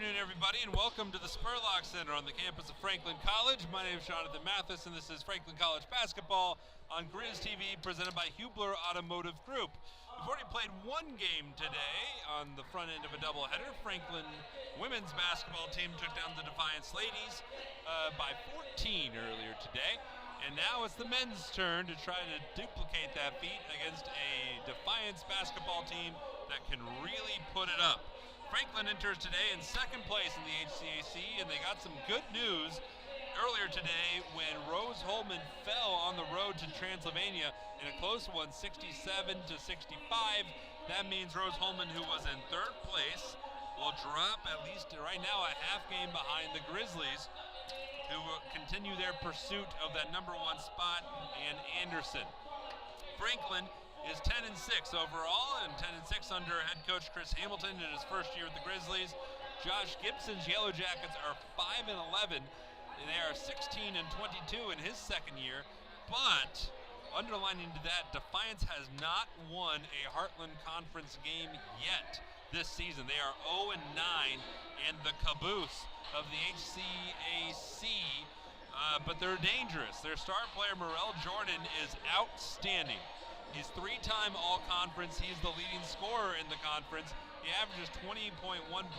afternoon, everybody, and welcome to the Spurlock Center on the campus of Franklin College. My name is Jonathan Mathis, and this is Franklin College basketball on Grizz TV, presented by Hubler Automotive Group. We've already played one game today on the front end of a doubleheader. Franklin women's basketball team took down the Defiance ladies by 14 earlier today. And now it's the men's turn to try to duplicate that feat against a Defiance basketball team that can really put it up. Franklin enters today in second place in the HCAC, and they got some good news earlier today when Rose Holman fell on the road to Transylvania in a close one, 67-65. That means Rose Holman, who was in third place, will drop at least right now a half game behind the Grizzlies, who will continue their pursuit of that number one spot, and Anderson. Franklin is 10-6 overall, and 10-6 under head coach Chris Hamilton in his first year with the Grizzlies. Josh Gibson's Yellow Jackets are 5-11, and they are 16-22 in his second year. But underlining to that, Defiance has not won a Heartland Conference game yet this season. They are 0-9, and the caboose of the HCAC, but they're dangerous. Their star player, Morel Jordan, is outstanding. He's three-time All-Conference. He's the leading scorer in the conference. He averages 20.1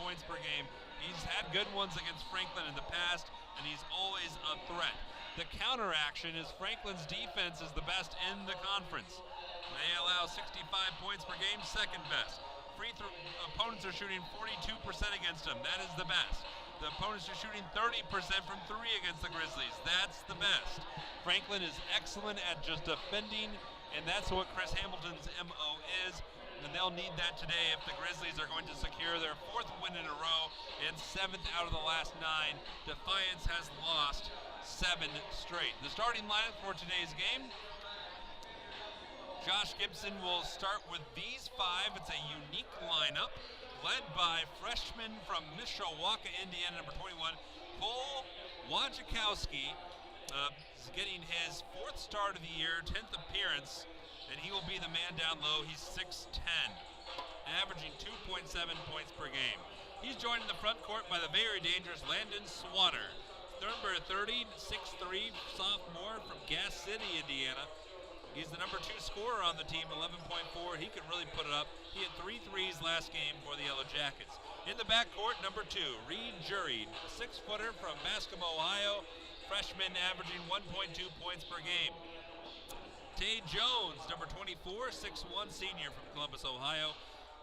points per game. He's had good ones against Franklin in the past, and he's always a threat. The counteraction is Franklin's defense is the best in the conference. They allow 65 points per game, second best. Opponents are shooting 42% against them. That is the best. The opponents are shooting 30% from three against the Grizzlies. That's the best. Franklin is excellent at just defending, and that's what Chris Hamilton's MO is, and they'll need that today if the Grizzlies are going to secure their fourth win in a row and seventh out of the last 9. Defiance has lost 7 straight. The starting lineup for today's game: Josh Gibson will start with these 5. It's a unique lineup, led by freshman from Mishawaka, Indiana, number 21, Cole Wojciechowski. Is getting his 4th start of the year, 10th appearance, and he will be the man down low. He's 6'10", averaging 2.7 points per game. He's joined in the front court by the very dangerous Landon Swatter, number 30, 6'3", sophomore from Gas City, Indiana. He's the number 2 scorer on the team, 11.4. He can really put it up. He had 3 threes last game for the Yellow Jackets. In the backcourt, number 2, Reed Jury, 6-footer from Bascom, Ohio. Freshman averaging 1.2 points per game. Tay Jones, number 24, 6'1", senior from Columbus, Ohio.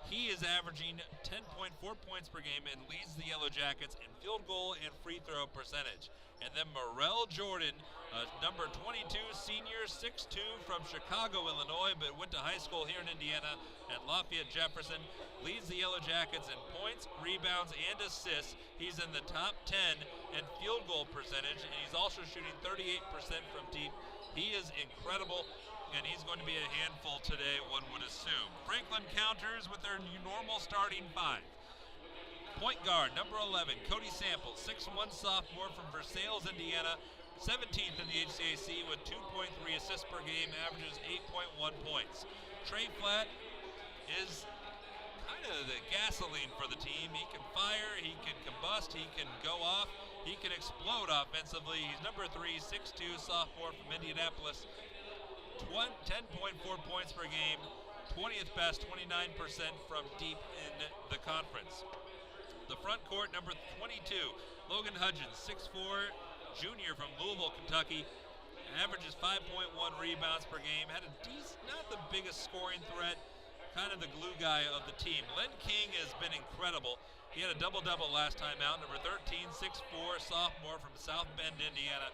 He is averaging 10.4 points per game and leads the Yellow Jackets in field goal and free throw percentage. And then Morel Jordan, number 22, senior, 6'2", from Chicago, Illinois, but went to high school here in Indiana at Lafayette Jefferson, leads the Yellow Jackets in points, rebounds, and assists. He's in the top 10 in field goal percentage, and he's also shooting 38% from deep. He is incredible, and he's going to be a handful today, one would assume. Franklin counters with their normal starting 5. Point guard, number 11, Cody Samples, 6'1", sophomore from Versailles, Indiana, 17th in the HCAC with 2.3 assists per game, averages 8.1 points. Trey Flatt is kind of the gasoline for the team. He can fire, he can combust, he can go off, he can explode offensively. He's number 3, 6'2", sophomore from Indianapolis, 10.4 points per game, 20th best, 29% from deep in the conference. The front court, number 22, Logan Hudgens, 6'4", junior from Louisville, Kentucky, averages 5.1 rebounds per game, had a not the biggest scoring threat, kind of the glue guy of the team. Len King has been incredible. He had a double-double last time out, number 13, 6'4", sophomore from South Bend, Indiana,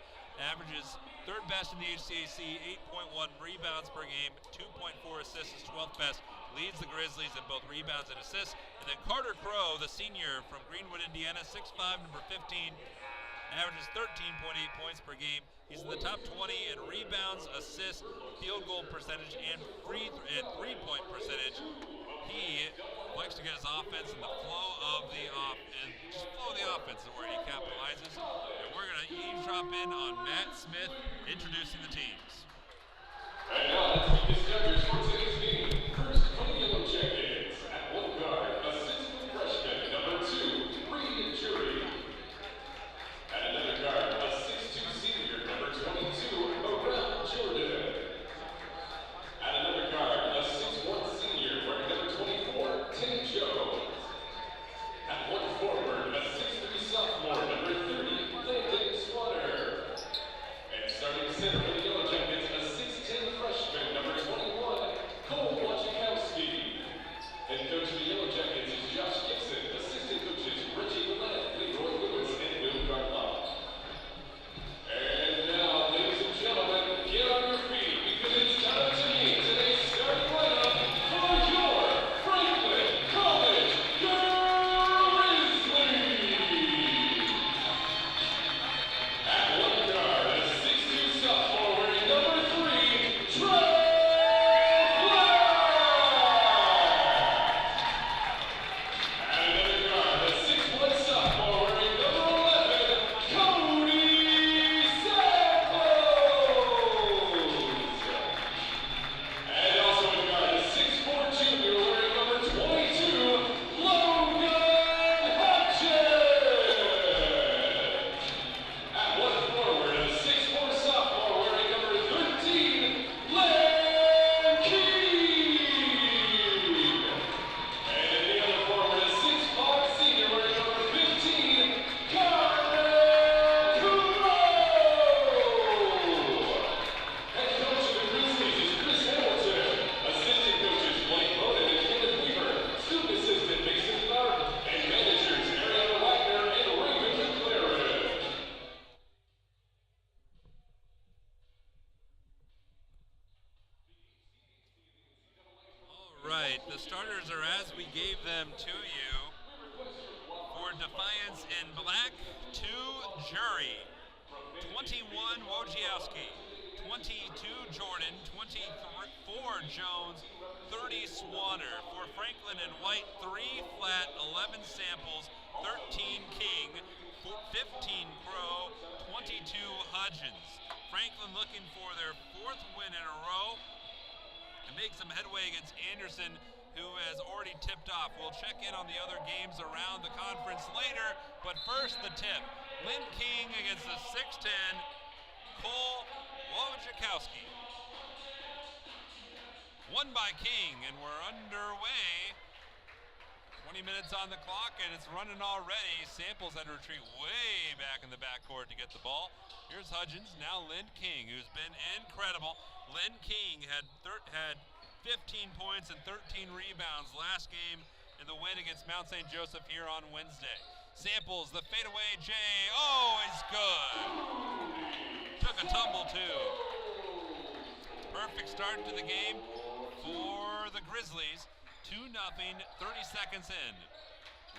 averages 3rd best in the HCAC, 8.1 rebounds per game, 2.4 assists, is 12th best, leads the Grizzlies in both rebounds and assists. And then Carter Crow, the senior from Greenwood, Indiana, 6'5", number 15, averages 13.8 points per game. He's in the top 20 in rebounds, assists, field goal percentage, and three-point percentage. He likes to get his offense in the flow of the offense is where he capitalizes. And we're going to eavesdrop in on Matt Smith introducing the teams. And now let's meet the starters for today's game. First, from the Yellow Jackets, at point guard, assistant freshman number 2, Reed Jury. The starters are as we gave them to you. For Defiance in black, 2 Jury, 21 Wojciechowski, 22 Jordan, 24 Jones, 30 Swanner. For Franklin in white, 3 Flat, 11 Samples, 13 King, 15 Crow, 22 Hudgens. Franklin looking for their 4th win in a row and make some headway against Anderson, who has already tipped off. We'll check in on the other games around the conference later, but first the tip. Lynn King against the 6'10", Cole Wojciechowski. Won by King, and we're underway. 20 minutes on the clock, and it's running already. Samples had to retreat way back in the backcourt to get the ball. Here's Hudgens, now Lynn King, who's been incredible. Lynn King had 15 points and 13 rebounds last game in the win against Mount St. Joseph here on Wednesday. Samples, the fadeaway J, oh, it's good. Took a tumble too. Perfect start to the game for the Grizzlies. 2-0, 30 seconds in.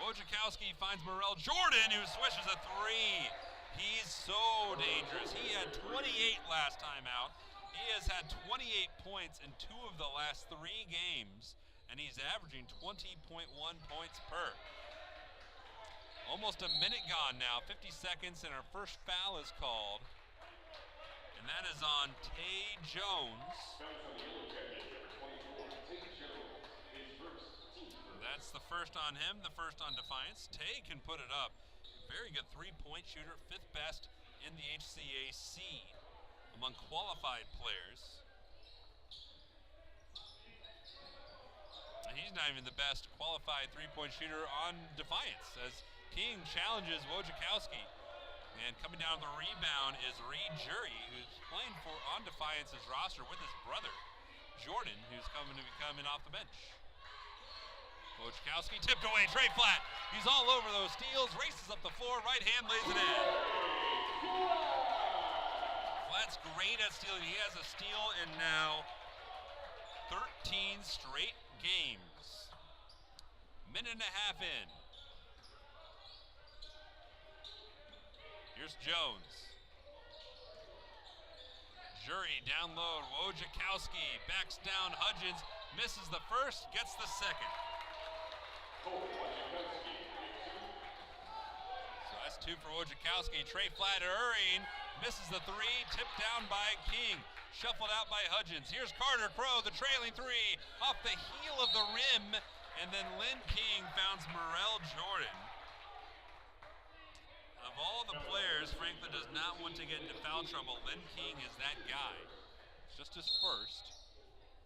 Wojciechowski finds Morel Jordan, who swishes a 3. He's so dangerous. He had 28 last time out. He has had 28 points in 2 of the last 3 games, and he's averaging 20.1 points per. Almost a minute gone now, 50 seconds, and our first foul is called. And that is on Tay Jones. That's the first on him, the first on Defiance. Tay can put it up. Very good 3-point shooter, 5th best in the HCAC among qualified players. And he's not even the best qualified 3-point shooter on Defiance, as King challenges Wojciechowski. And coming down the rebound is Reed Jury, who's playing on Defiance's roster with his brother, Jordan, who's coming to be coming off the bench. Wojciechowski tipped away, Trey Flat. He's all over those steals, races up the floor, right hand lays it in. Flat's great at stealing. He has a steal in now 13 straight games. Minute and a half in. Here's Jones. Jury down low, Wojciechowski backs down Hudgens, misses the first, gets the second. So that's 2 for Wojciechowski. Trey Flat hurrying, misses the 3, tipped down by King, shuffled out by Hudgens. Here's Carter Crow, the trailing 3, off the heel of the rim, and then Lynn King founds Morel Jordan. Of all the players, Franklin does not want to get into foul trouble. Lynn King is that guy. It's just his first,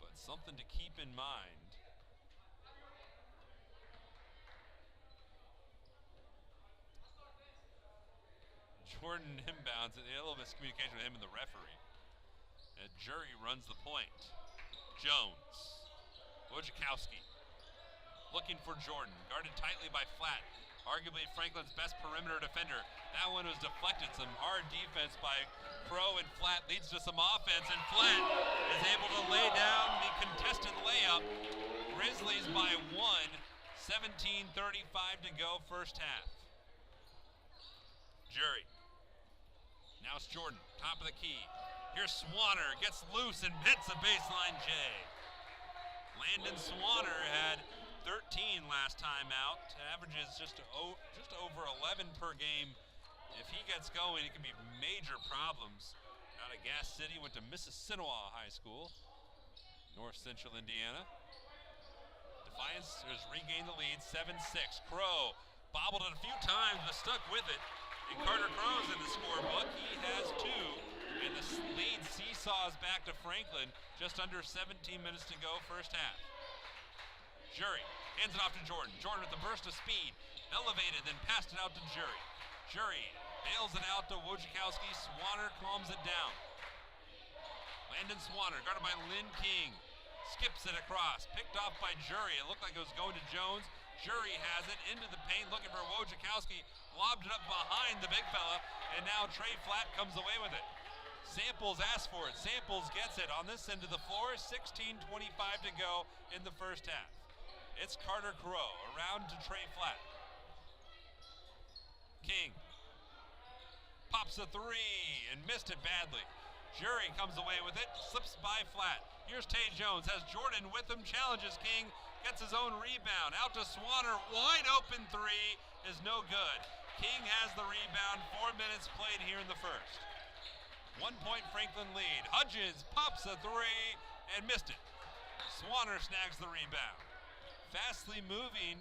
but something to keep in mind. Jordan inbounds, and a little miscommunication with him and the referee. And Jury runs the point. Jones. Wojciechowski looking for Jordan, guarded tightly by Flat. Arguably Franklin's best perimeter defender. That one was deflected. Some hard defense by Crow, and Flat leads to some offense, and Flat is able to lay down the contested layup. Grizzlies by 1, 17:35 to go first half. Jury. Now it's Jordan, top of the key. Here's Swanner, gets loose and hits a baseline J. Landon Swanner had 13 last time out, averages just over 11 per game. If he gets going, it can be major problems. Out of Gas City, went to Mississinawa High School, North Central Indiana. Defiance has regained the lead, 7-6. Crow bobbled it a few times, but stuck with it. And Carter Crow's in the scorebook. He has 2, and the lead seesaws back to Franklin. Just under 17 minutes to go, first half. Jury hands it off to Jordan. Jordan with the burst of speed, elevated, then passed it out to Jury. Jury bails it out to Wojciechowski. Swanner calms it down. Landon Swanner, guarded by Lynn King, skips it across, picked off by Jury. It looked like it was going to Jones. Jury has it into the paint, looking for Wojciechowski, lobbed it up behind the big fella, and now Trey Flat comes away with it. Samples asks for it. Samples gets it on this end of the floor. 16:25 to go in the first half. It's Carter Crow around to Trey Flat. King pops a three and missed it badly. Jury comes away with it, slips by Flat. Here's Tay Jones, has Jordan with him, challenges King, gets his own rebound. Out to Swanner, wide open three is no good. King has the rebound, 4 minutes played here in the first. 1 point Franklin lead. Hudgens pops a three and missed it. Swanner snags the rebound. Fastly moving,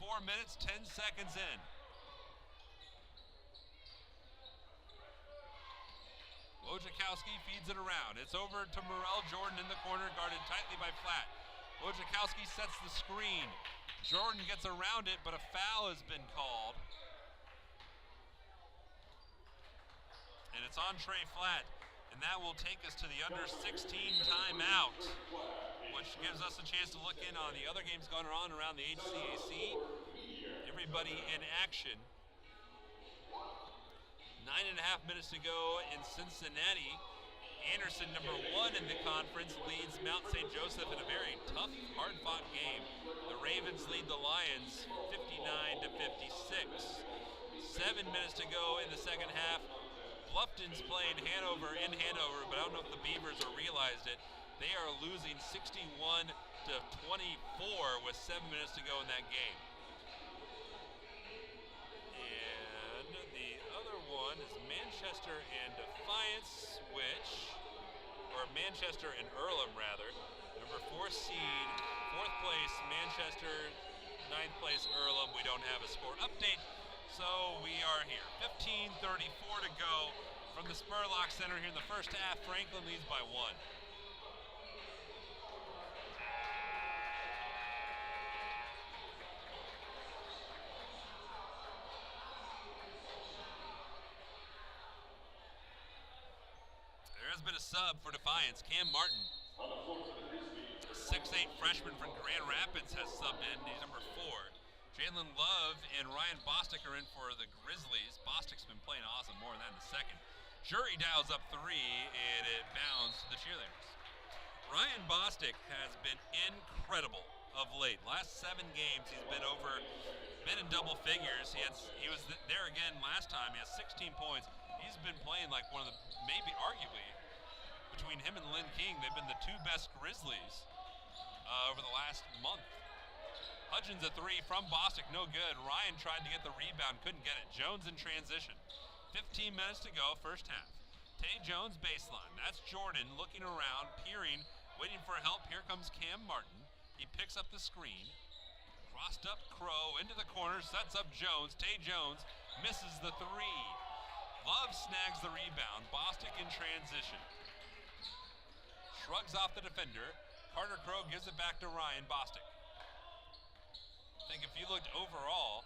4 minutes, 10 seconds in. Wojciechowski feeds it around. It's over to Morel Jordan in the corner, guarded tightly by Flat. Wojciechowski sets the screen. Jordan gets around it, but a foul has been called. And it's on Trey Flat, and that will take us to the under 16 timeout, which gives us a chance to look in on the other games going on around the HCAC. Everybody in action. 9.5 minutes to go in Cincinnati. Anderson, number 1 in the conference, leads Mount St. Joseph in a very tough, hard-fought game. The Ravens lead the Lions 59 to 56. 7 minutes to go in the second half. Bluffton's playing Hanover in Hanover, but I don't know if the Beavers have realized it. They are losing 61 to 24 with 7 minutes to go in that game. And the other one is Manchester and Defiance, or Manchester and Earlham rather. Number 4 seed, 4th place Manchester, 9th place Earlham. We don't have a score update, so we are here. 15:34 to go from the Spurlock Center here in the first half. Franklin leads by 1. There has been a sub for Defiance. Cam Martin, On the floor for the Grizzlies. 6'8" freshman from Grand Rapids, has subbed in. He's number 4. Jalen Love and Ryan Bostic are in for the Grizzlies. Bostic's been playing awesome, more on that in a second. Jury dials up 3, and it bounds to the cheerleaders. Ryan Bostic has been incredible of late. Last 7 games, he's been in double figures. He was there again last time. He has 16 points. He's been playing like one of the, maybe arguably, between him and Lynn King, they've been the 2 best Grizzlies over the last month. Hudgens a 3 from Bostic, no good. Ryan tried to get the rebound, couldn't get it. Jones in transition. 15 minutes to go, first half. Tay Jones baseline. That's Jordan looking around, peering, waiting for help. Here comes Cam Martin. He picks up the screen. Crossed up Crow into the corner, sets up Jones. Tay Jones misses the 3. Love snags the rebound. Bostic in transition. Shrugs off the defender. Carter Crow gives it back to Ryan Bostic. I think if you looked overall,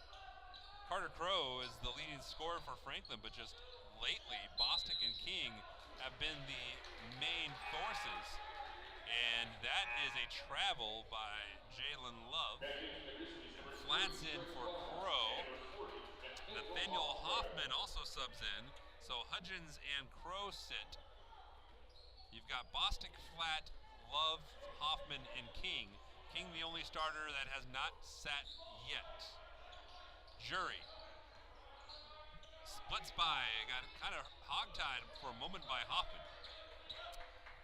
Carter Crow is the leading scorer for Franklin, but just lately, Bostic and King have been the main forces. And that is a travel by Jalen Love. Flats in for Crow. Nathaniel Hoffman also subs in, so Hudgens and Crow sit. You've got Bostic, Flat, Love, Hoffman, and King. King the only starter that has not sat yet. Jury splits by, got kind of hogtied for a moment by Hoffman.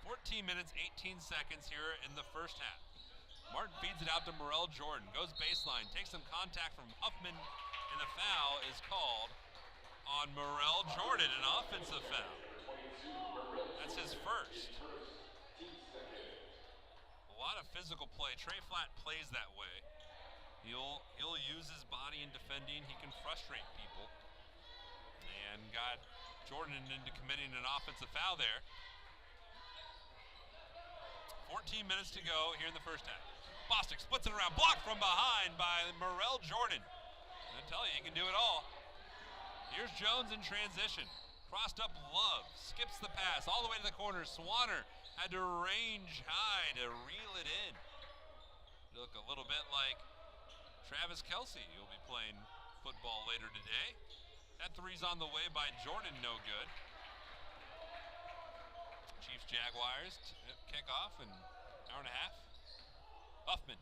14 minutes, 18 seconds here in the first half. Martin feeds it out to Morel Jordan, goes baseline, takes some contact from Huffman, and the foul is called on Morel Jordan, an offensive foul. That's his first. A lot of physical play. Trey Flat plays that way. He'll use his body in defending. He can frustrate people. And got Jordan into committing an offensive foul there. 14 minutes to go here in the first half. Bostic splits it around, blocked from behind by Morel Jordan. I tell you, he can do it all. Here's Jones in transition. Crossed up Love, skips the pass all the way to the corner. Swanner had to range high to reel it in. Look a little bit like Travis Kelsey, who'll be playing football later today. That 3's on the way by Jordan, no good. Chiefs Jaguars kickoff in an hour and a half. Huffman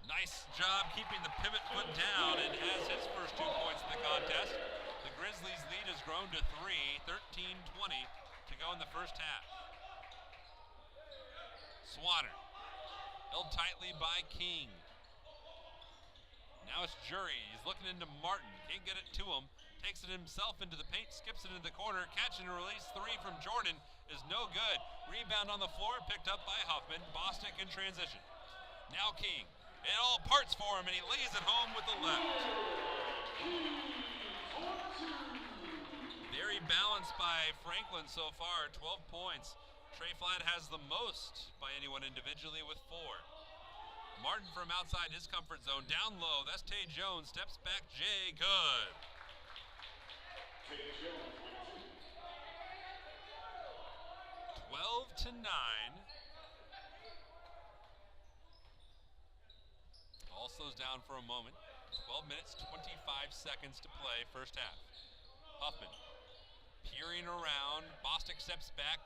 Nice job keeping the pivot foot down, and has his first 2 points in the contest. The Grizzlies' lead has grown to 3, 13-20 to go in the first half. Swanner, held tightly by King. Now it's Jury. He's looking into Martin. Can't get it to him. Takes it himself into the paint, skips it into the corner. Catch and release 3 from Jordan is no good. Rebound on the floor, picked up by Huffman. Bostic in transition. Now King. It all parts for him, and he lays it home with the left. Very balanced by Franklin so far, 12 points. Trey Flatt has the most by anyone individually with 4. Martin from outside his comfort zone, down low. That's Tay Jones, steps back, Jay, good. 12-9. All slows down for a moment. 12 minutes, 25 seconds to play, first half. Huffman peering around. Bostic steps back,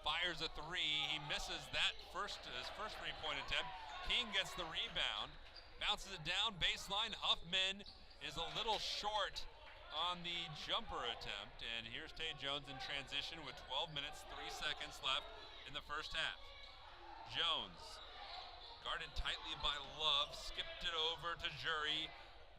fires a 3. He misses that his first 3-point attempt. King gets the rebound, bounces it down, baseline. Huffman is a little short on the jumper attempt, and here's Tay Jones in transition with 12 minutes, 3 seconds left in the first half. Jones, guarded tightly by Love, skipped it over to Jury,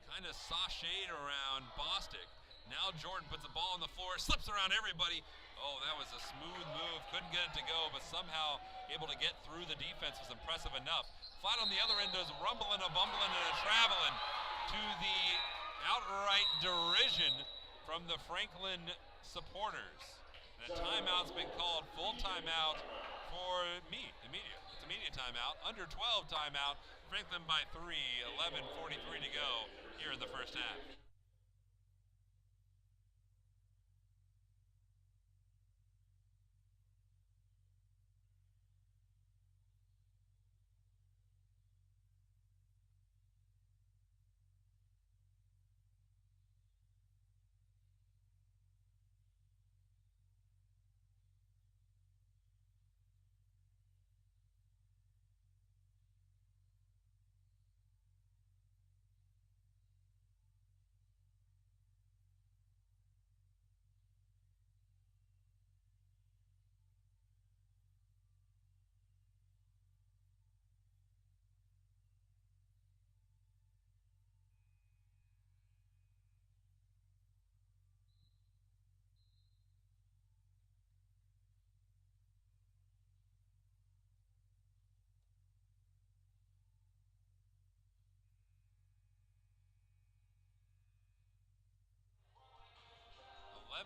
kind of sashayed around Bostic. Now Jordan puts the ball on the floor, slips around everybody. Oh, that was a smooth move, couldn't get it to go, but somehow able to get through the defense was impressive enough. Flat on the other end does rumbling, a bumbling, and a traveling to the outright derision from the Franklin supporters. And a timeout's been called, full timeout for me, the media. It's a media timeout, under 12 timeout. Franklin by 3, 11:43 to go here in the first half.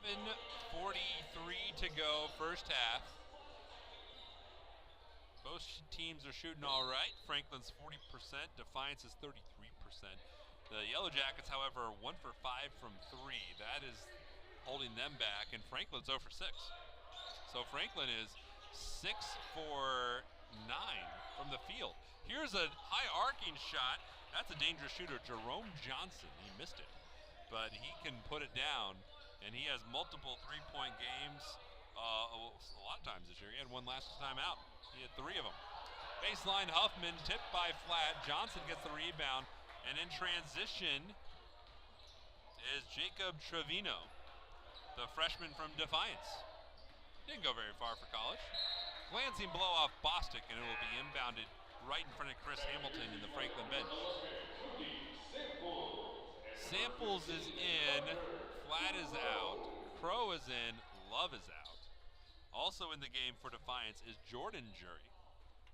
.43 to go, first half. Both teams are shooting all right. Franklin's 40%, Defiance is 33%. The Yellow Jackets, however, are 1 for 5 from 3. That is holding them back, and Franklin's 0 for 6. So Franklin is 6 for 9 from the field. Here's a high arcing shot. That's a dangerous shooter, Jerome Johnson. He missed it, but he can put it down. And he has multiple 3-point games a lot of times this year. He had one last time out. He had 3 of them. Baseline Huffman, tipped by Flatt. Johnson gets the rebound. And in transition is Jacob Trevino, the freshman from Defiance. Didn't go very far for college. Glancing blow off Bostic, and it will be inbounded right in front of Chris Hamilton in the Franklin bench. Samples is in. Flatt is out, Crow is in, Love is out. Also in the game for Defiance is Jordan Jury,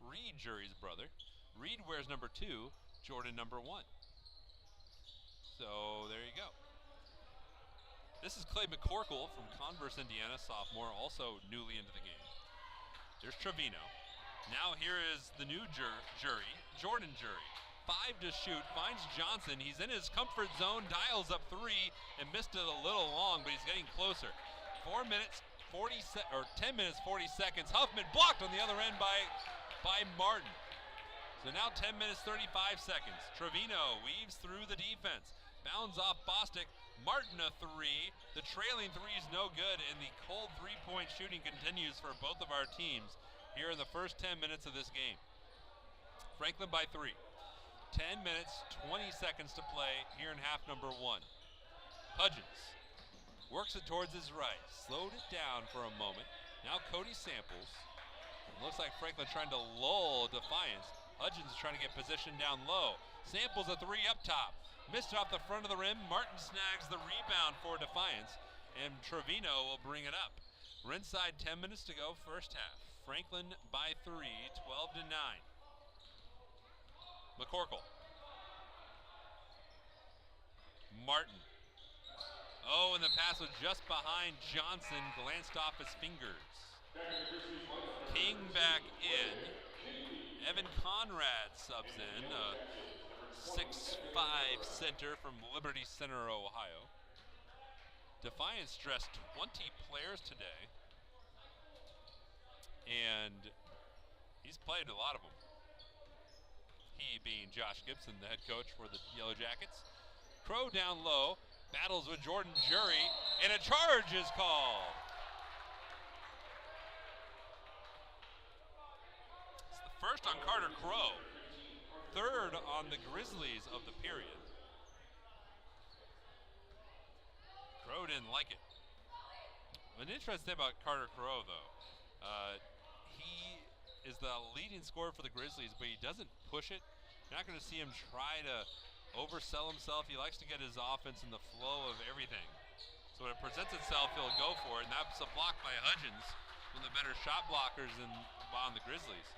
Reed Jury's brother. Reed wears number 2, Jordan number 1. So there you go. This is Clay McCorkle from Converse, Indiana, sophomore, also newly into the game. There's Trevino. Now here is the new Jury, Jordan Jury. 5 to shoot, finds Johnson. He's in his comfort zone, dials up 3, and missed it a little long, but he's getting closer. 10 minutes, 40 seconds. Huffman blocked on the other end by Martin. So now 10 minutes, 35 seconds. Trevino weaves through the defense. Bounds off Bostic. Martin a 3. The trailing 3 is no good, and the cold 3-point shooting continues for both of our teams here in the first 10 minutes of this game. Franklin by 3. 10 minutes, 20 seconds to play here in half number 1. Hudgens works it towards his right, slowed it down for a moment. Now Cody Samples. Looks like Franklin trying to lull Defiance. Hudgens is trying to get position down low. Samples a 3 up top. Missed it off the front of the rim. Martin snags the rebound for Defiance, and Trevino will bring it up. We're inside 10 minutes to go, first half. Franklin by 3, 12-9. McCorkle. Martin. Oh, and the pass was just behind Johnson, glanced off his fingers. King back in. Evan Conrad subs in, a 6'5" center from Liberty Center, Ohio. Defiance dressed 20 players today, and he's played a lot of them. He being Josh Gibson, the head coach for the Yellow Jackets. Crow down low, battles with Jordan Jury, and a charge is called. It's the first on Carter Crow, third on the Grizzlies of the period. Crow didn't like it. An interesting thing about Carter Crow, though, he is the leading scorer for the Grizzlies, but he doesn't push it. You're not going to see him try to oversell himself. He likes to get his offense in the flow of everything. So when it presents itself, he'll go for it, and that's a block by Hudgens, one of the better shot blockers on the Grizzlies.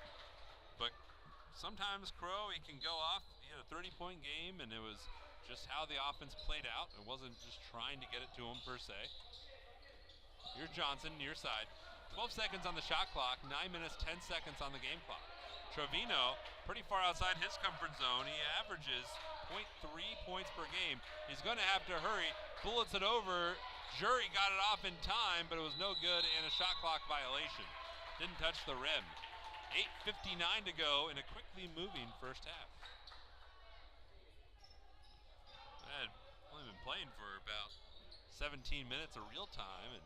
But sometimes Crow, he can go off. He had a 30-point game, and it was just how the offense played out. It wasn't just trying to get it to him per se. Here's Johnson, near side. 12 seconds on the shot clock, 9 minutes, 10 seconds on the game clock. Trevino, pretty far outside his comfort zone. He averages 0.3 points per game. He's going to have to hurry. Bullets it over. Jury got it off in time, but it was no good, and a shot clock violation. Didn't touch the rim. 8:59 to go in a quickly moving first half. I've only been playing for about 17 minutes of real time, and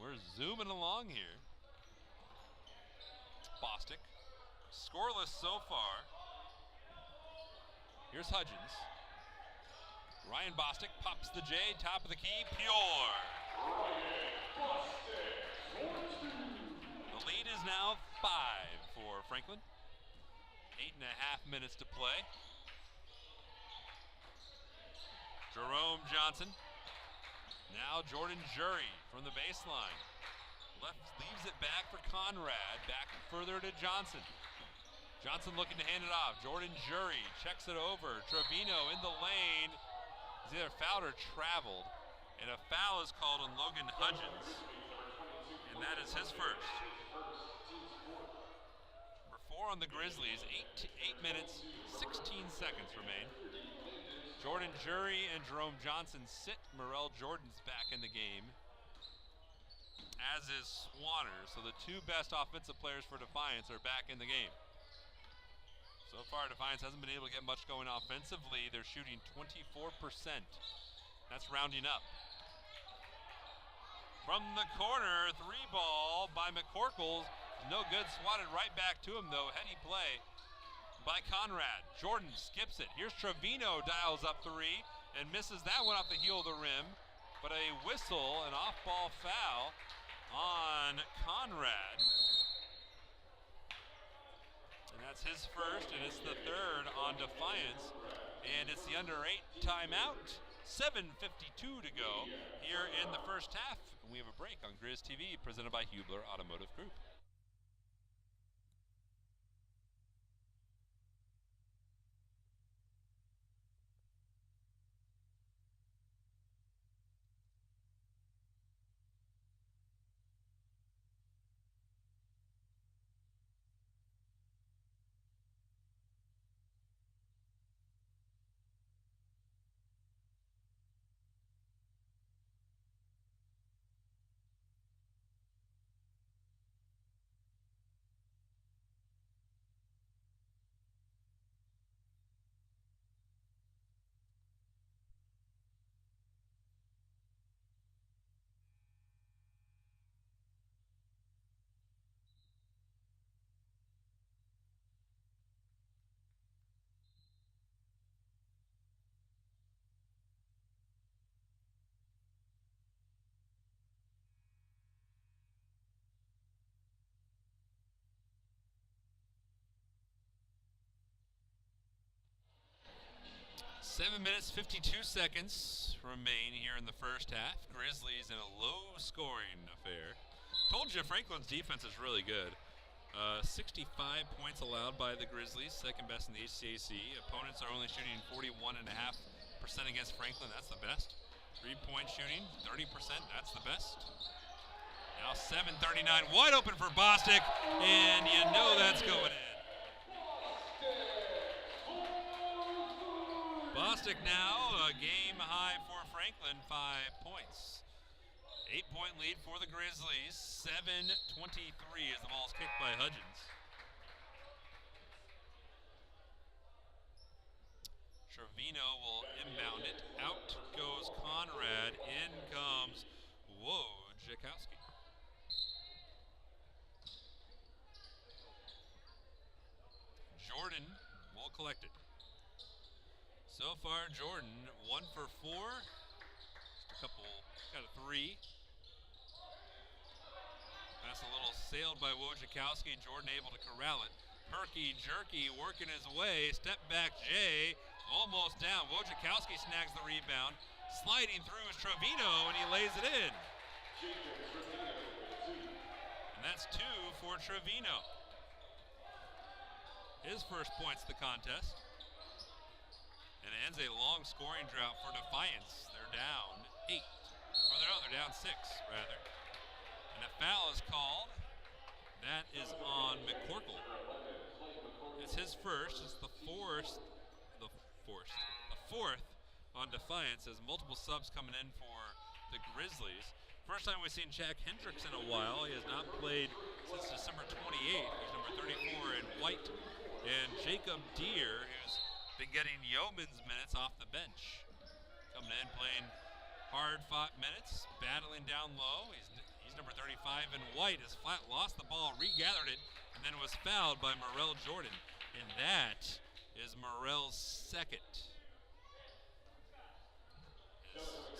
we're zooming along here. Bostic, scoreless so far. Here's Hudgens. Ryan Bostic pops the J, top of the key, pure. The lead is now 5 for Franklin. 8.5 minutes to play. Jerome Johnson. Now Jordan Jury from the baseline. Leaves it back for Conrad. Back further to Johnson. Johnson looking to hand it off. Jordan Jury checks it over. Trevino in the lane. He's either fouled or traveled. And a foul is called on Logan Hudgens. And that is his first. Number 4 on the Grizzlies. 8 minutes, 16 seconds remain. Jordan Jury and Jerome Johnson sit. Morel Jordan's back in the game, as is Swanner. So the 2 best offensive players for Defiance are back in the game. So far, Defiance hasn't been able to get much going offensively. They're shooting 24%. That's rounding up. From the corner, 3-ball by McCorkle. No good, swatted right back to him though. Heady play by Conrad. Jordan skips it. Here's Trevino, dials up 3 and misses that one off the heel of the rim. But a whistle, an off-ball foul on Conrad. And that's his first, and it's the 3rd on Defiance. And it's the under 8 timeout. 7:52 to go here in the first half. And we have a break on Grizz TV presented by Hubler Automotive Group. 7 minutes, 52 seconds remain here in the first half. Grizzlies in a low-scoring affair. Told you Franklin's defense is really good. 65 points allowed by the Grizzlies, second best in the HCAC. Opponents are only shooting 41.5% against Franklin. That's the best. 3-point shooting, 30%. That's the best. Now 7:39, wide open for Bostic, and you know that's going in. Bostic now, a game high for Franklin, 5 points. 8-point lead for the Grizzlies, 7:23 as the ball's kicked by Hudgens. Trevino will inbound it. Out goes Conrad. In comes Wojciechowski. Jordan will collect it. So far, Jordan 1 for 4. Just a couple, got a 3. That's a little sailed by Wojciechowski. Jordan able to corral it. Herky Jerky working his way. Step back Jay. Almost down. Wojciechowski snags the rebound. Sliding through is Trevino, and he lays it in. And that's 2 for Trevino. His first points of the contest. And it ends a long scoring drought for Defiance. They're down 8. Or they're down 6, rather. And a foul is called. That is on McCorkle. It's his first. It's the fourth on Defiance, as multiple subs coming in for the Grizzlies. First time we've seen Jack Hendricks in a while. He has not played since December 28th. He's number 34 in white. And Jacob Deere, who's been getting yeoman's minutes off the bench. Coming in, playing hard-fought minutes, battling down low. He's number 35 in white. As Flat lost the ball, regathered it, and then was fouled by Morrell Jordan. And that is Morrell's second.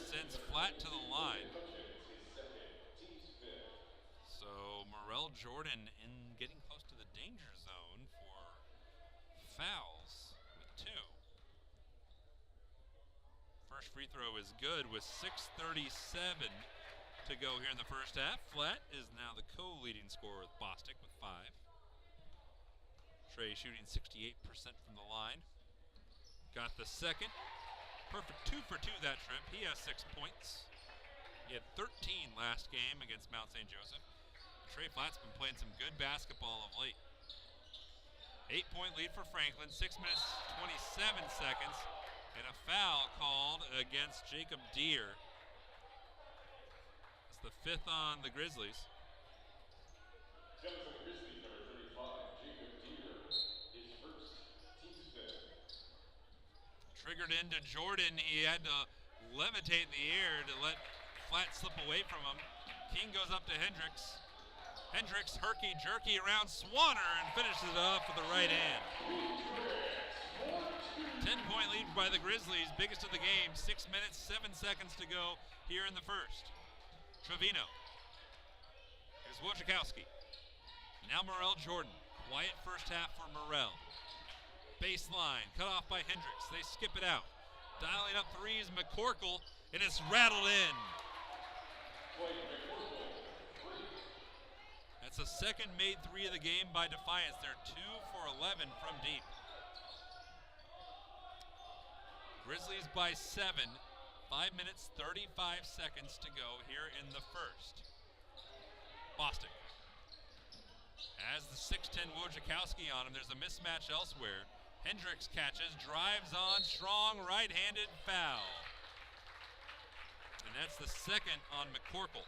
Sends Flat to the line. So Morrell Jordan in getting close to the danger zone for fouls with 2. First free throw is good with 6:37 to go here in the first half. Flat is now the co-leading scorer with Bostic with 5. Trey shooting 68% from the line. Got the second. Perfect 2 for 2 that trip. He has 6 points. He had 13 last game against Mount St. Joseph. Trey Flat's been playing some good basketball of late. 8-point lead for Franklin, 6 minutes, 27 seconds, and a foul called against Jacob Deere. It's the 5th on the Grizzlies. Triggered into Jordan. He had to levitate in the air to let Flat slip away from him. King goes up to Hendricks. Hendricks herky jerky around Swanner and finishes it off with the right hand. 10-point lead by the Grizzlies, biggest of the game. 6 minutes, 7 seconds to go here in the first. Trevino. Here's Wojciechowski. Now Morrell Jordan. Quiet first half for Morrell. Baseline, cut off by Hendricks. They skip it out. Dialing up threes, McCorkle, and it's rattled in. That's the second made 3 of the game by Defiance. They're 2 for 11 from deep. Grizzlies by 7. 5 minutes, 35 seconds to go here in the first. Bostic. Has the 6'10 Wojciechowski on him. There's a mismatch elsewhere. Hendricks catches, drives on, strong right-handed foul. And that's the second on McCorkle.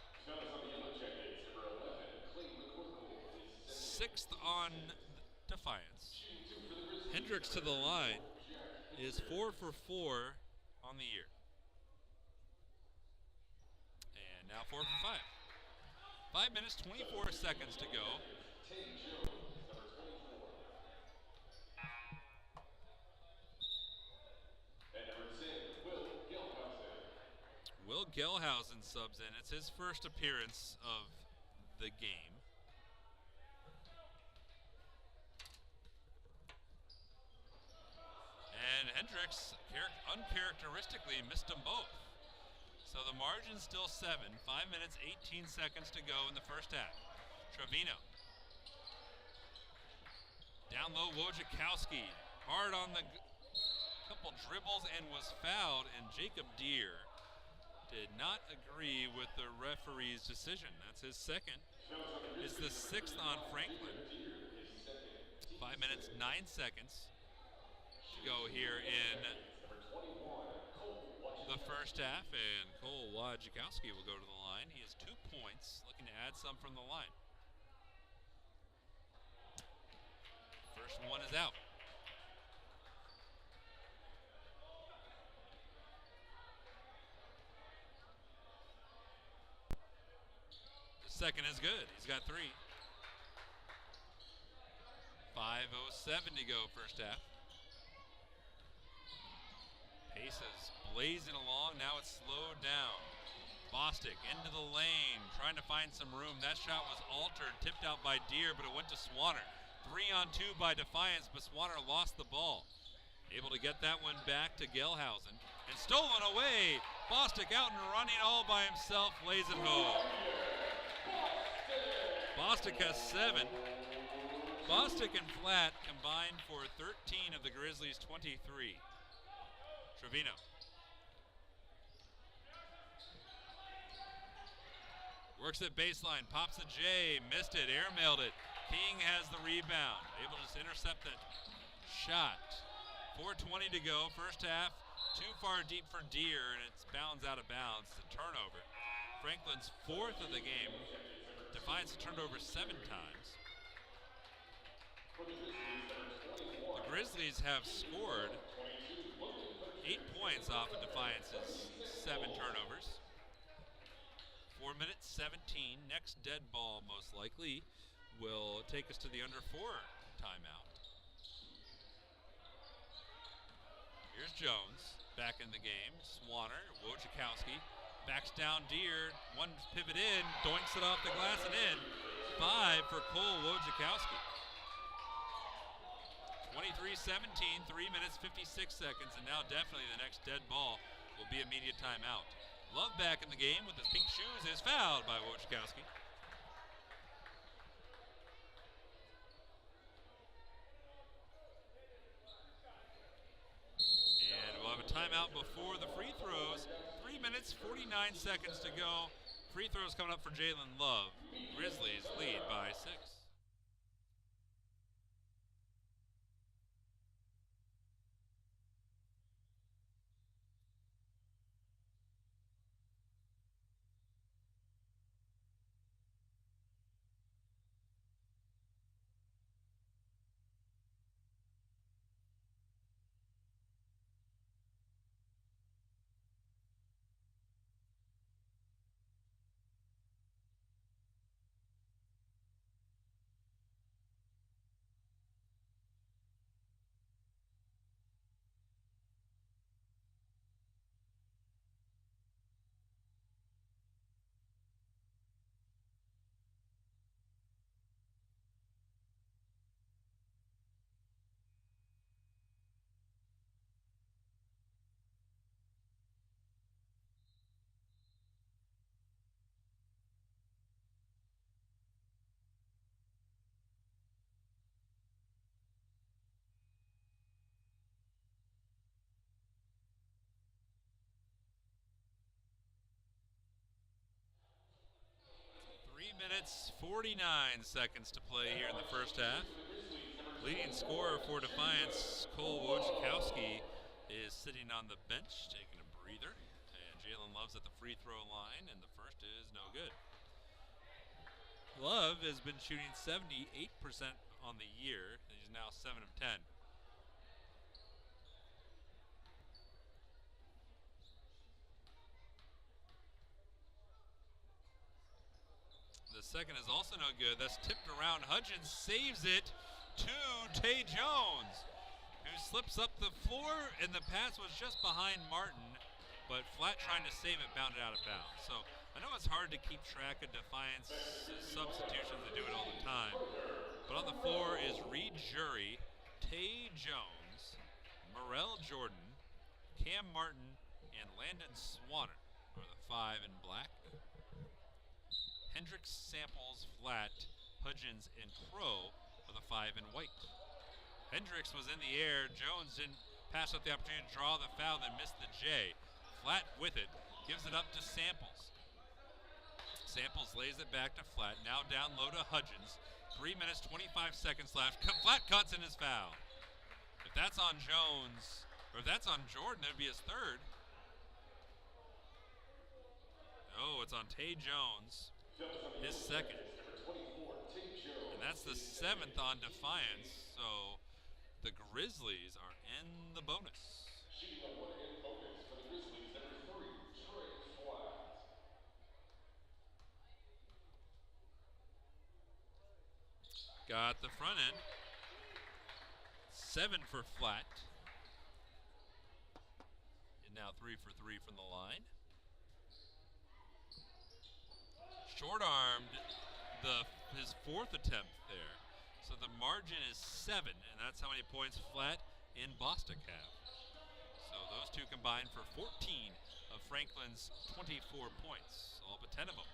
6th on Defiance. Hendricks to the line is 4 for 4 on the year. And now 4 for 5. 5 minutes, 24 seconds to go. Will Gelhausen subs in. It's his first appearance of the game. And Hendricks uncharacteristically missed them both. So the margin's still 7. 5 minutes, 18 seconds to go in the first half. Trevino. Down low, Wojciechowski. Hard on the couple dribbles and was fouled, and Jacob Deere did not agree with the referee's decision. That's his second. It's the 6th on Franklin. 5 minutes, 9 seconds to go here in the first half, and Cole Wojciechowski will go to the line. He has 2 points, looking to add some from the line. First one is out. The second is good. He's got 3. 5:07 to go first half. Pace is blazing along. Now it's slowed down. Bostic into the lane, trying to find some room. That shot was altered, tipped out by Deere, but it went to Swanner. 3-on-2 by Defiance, but Swanner lost the ball. Able to get that one back to Gelhausen. And stolen away. Bostic out and running all by himself, lays it home. Bostic has 7. Bostic and Flat combined for 13 of the Grizzlies' 23. Trevino. Works at baseline, pops a J, missed it, airmailed it. King has the rebound, able to just intercept that shot. 4:20 to go, first half. Too far deep for Deere, and it's bounds out of bounds. It's a turnover. Franklin's 4th of the game. Defiance turned over 7 times. The Grizzlies have scored 8 points off of Defiance's 7 turnovers. 4 minutes, 17. Next dead ball, most likely, will take us to the under 4 timeout. Here's Jones back in the game. Swanner, Wojciechowski backs down Deere. One pivot in, doinks it off the glass and in. 5 for Cole Wojciechowski. 23-17, 3 minutes, 56 seconds, and now definitely the next dead ball will be immediate timeout. Love back in the game with his pink shoes is fouled by Wojciechowski. And we'll have a timeout before the free throws. 3 minutes, 49 seconds to go. Free throws coming up for Jalen Love. Grizzlies lead by 6. Minutes, 49 seconds to play here in the first half. Leading scorer for Defiance, Cole Wojciechowski, is sitting on the bench, taking a breather. And Jalen Love's at the free throw line, and the first is no good. Love has been shooting 78% on the year. He's now 7 of 10. The second is also no good. That's tipped around. Hudgens saves it to Tay Jones, who slips up the floor, and the pass was just behind Martin, but Flat trying to save it, bounded out of bounds. So I know it's hard to keep track of Defiance substitutions. They do it all the time. But on the floor is Reed Jury, Tay Jones, Morel Jordan, Cam Martin and Landon Swanner are the 5 in black. Hendricks, Samples, Flat, Hudgens, and Crow are the 5 in white. Hendricks was in the air. Jones didn't pass up the opportunity to draw the foul, then missed the J. Flat with it, gives it up to Samples. Samples lays it back to Flat, now down low to Hudgens. 3 minutes, 25 seconds left. Flat cuts in his foul. If that's on Jones, or if that's on Jordan, it would be his 3rd. Oh, it's on Tay Jones, his 2nd. And that's the 7th on Defiance, so the Grizzlies are in the bonus. Shooting a one-hand bonus for the Grizzlies, number 3, Trey Flat. Got the front end. 7 for Flat. And now 3 for 3 from the line. Short-armed his 4th attempt there. So the margin is 7, and that's how many points Flat and Bostic have. So those two combined for 14 of Franklin's 24 points, all but 10 of them.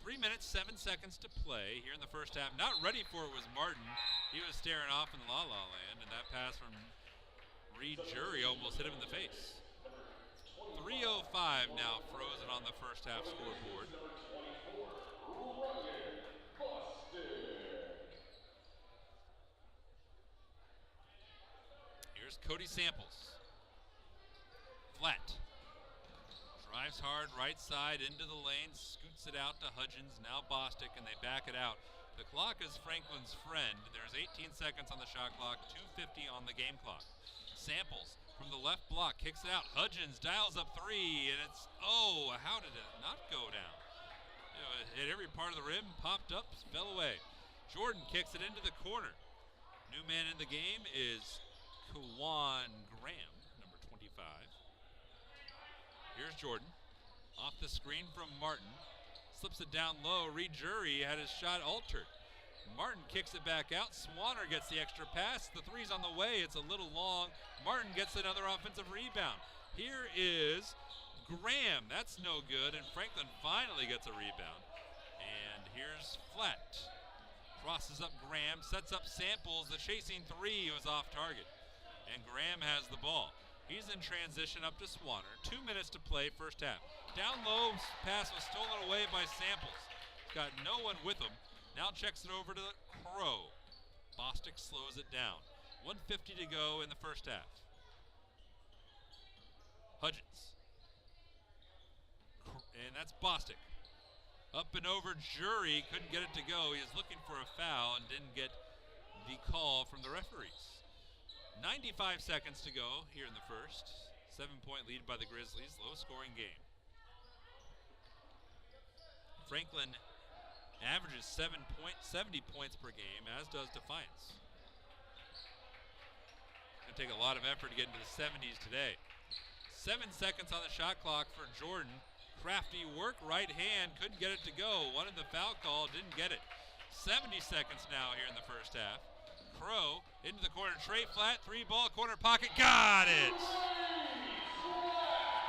3 minutes, 7 seconds to play here in the first half. Not ready for it was Martin. He was staring off in La La Land, and that pass from Reed Jury almost hit him in the face. 3:05 now frozen on the first half scoreboard. Here's Cody Samples. Flat. Drives hard right side into the lane, scoots it out to Hudgens, now Bostic, and they back it out. The clock is Franklin's friend. There's 18 seconds on the shot clock, 2:50 on the game clock. Samples from the left block, kicks it out. Hudgens dials up 3, and it's, oh, how did it not go down? You know, it hit every part of the rim, popped up, fell away. Jordan kicks it into the corner. New man in the game is Kawan Graham, number 25. Here's Jordan. Off the screen from Martin. Slips it down low. Reed Jury had his shot altered. Martin kicks it back out. Swanner gets the extra pass. The 3's on the way. It's a little long. Martin gets another offensive rebound. Here is Graham. That's no good. And Franklin finally gets a rebound. And here's Flat. Crosses up Graham. Sets up Samples. The chasing 3 was off target. And Graham has the ball. He's in transition up to Swanner. 2 minutes to play, first half. Down low, pass was stolen away by Samples. Got no one with him. Now checks it over to Crow. Bostic slows it down. 1:50 to go in the first half. Hudgens. And that's Bostic. Up and over Jury, couldn't get it to go. He was looking for a foul and didn't get the call from the referees. 95 seconds to go here in the first. 7-point lead by the Grizzlies, low scoring game. Franklin averages 70 points per game, as does Defiance. It's going to take a lot of effort to get into the 70s today. 7 seconds on the shot clock for Jordan. Crafty work, right hand, couldn't get it to go. Wanted the foul call, didn't get it. 70 seconds now here in the first half. Crow into the corner, Trey Flat, 3-ball, corner pocket, got it!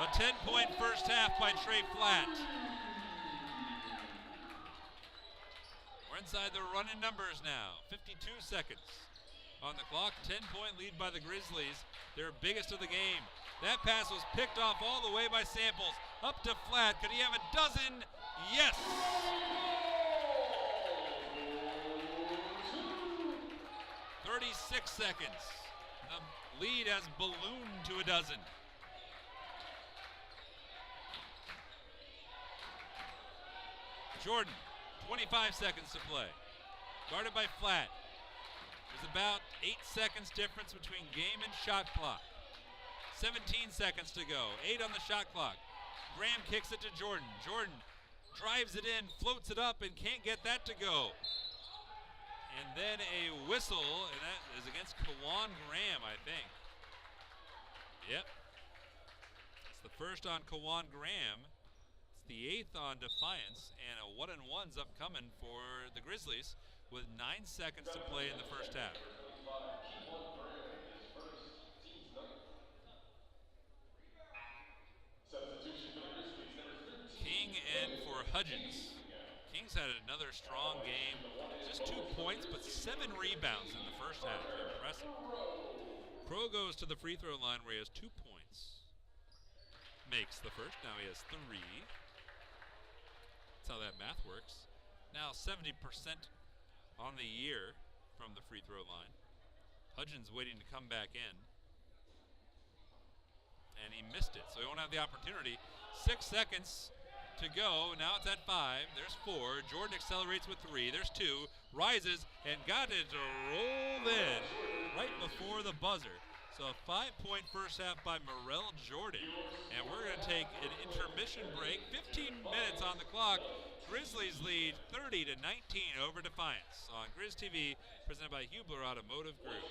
A 10-point first half by Trey Flat. We're inside the running numbers now. 52 seconds on the clock. 10-point lead by the Grizzlies. Their biggest of the game. That pass was picked off all the way by Samples. Up to Flat. Could he have a dozen? Yes! 36 seconds. The lead has ballooned to a dozen. Jordan, 25 seconds to play. Guarded by Flat. There's about 8 seconds difference between game and shot clock. 17 seconds to go. 8 on the shot clock. Graham kicks it to Jordan. Jordan drives it in, floats it up, and can't get that to go. And then a whistle, and that is against Kawan Graham, I think. Yep. It's the first on Kawan Graham. It's the 8th on Defiance, and a 1-and-1's upcoming for the Grizzlies with 9 seconds to play in the first half. Hudgens. Kings had another strong game. Just 2 points, but 7 rebounds in the first half. Impressive. Crow goes to the free throw line where he has 2 points. Makes the first. Now he has 3. That's how that math works. Now 70% on the year from the free throw line. Hudgens waiting to come back in. And he missed it, so he won't have the opportunity. 6 seconds to go. Now it's at 5. There's 4. Jordan accelerates with 3. There's 2. Rises and got it rolled in right before the buzzer. So a 5-point first half by Morel Jordan. And we're going to take an intermission break. 15 minutes on the clock. Grizzlies lead 30-19 over Defiance on Grizz TV, presented by Hubler Automotive Group.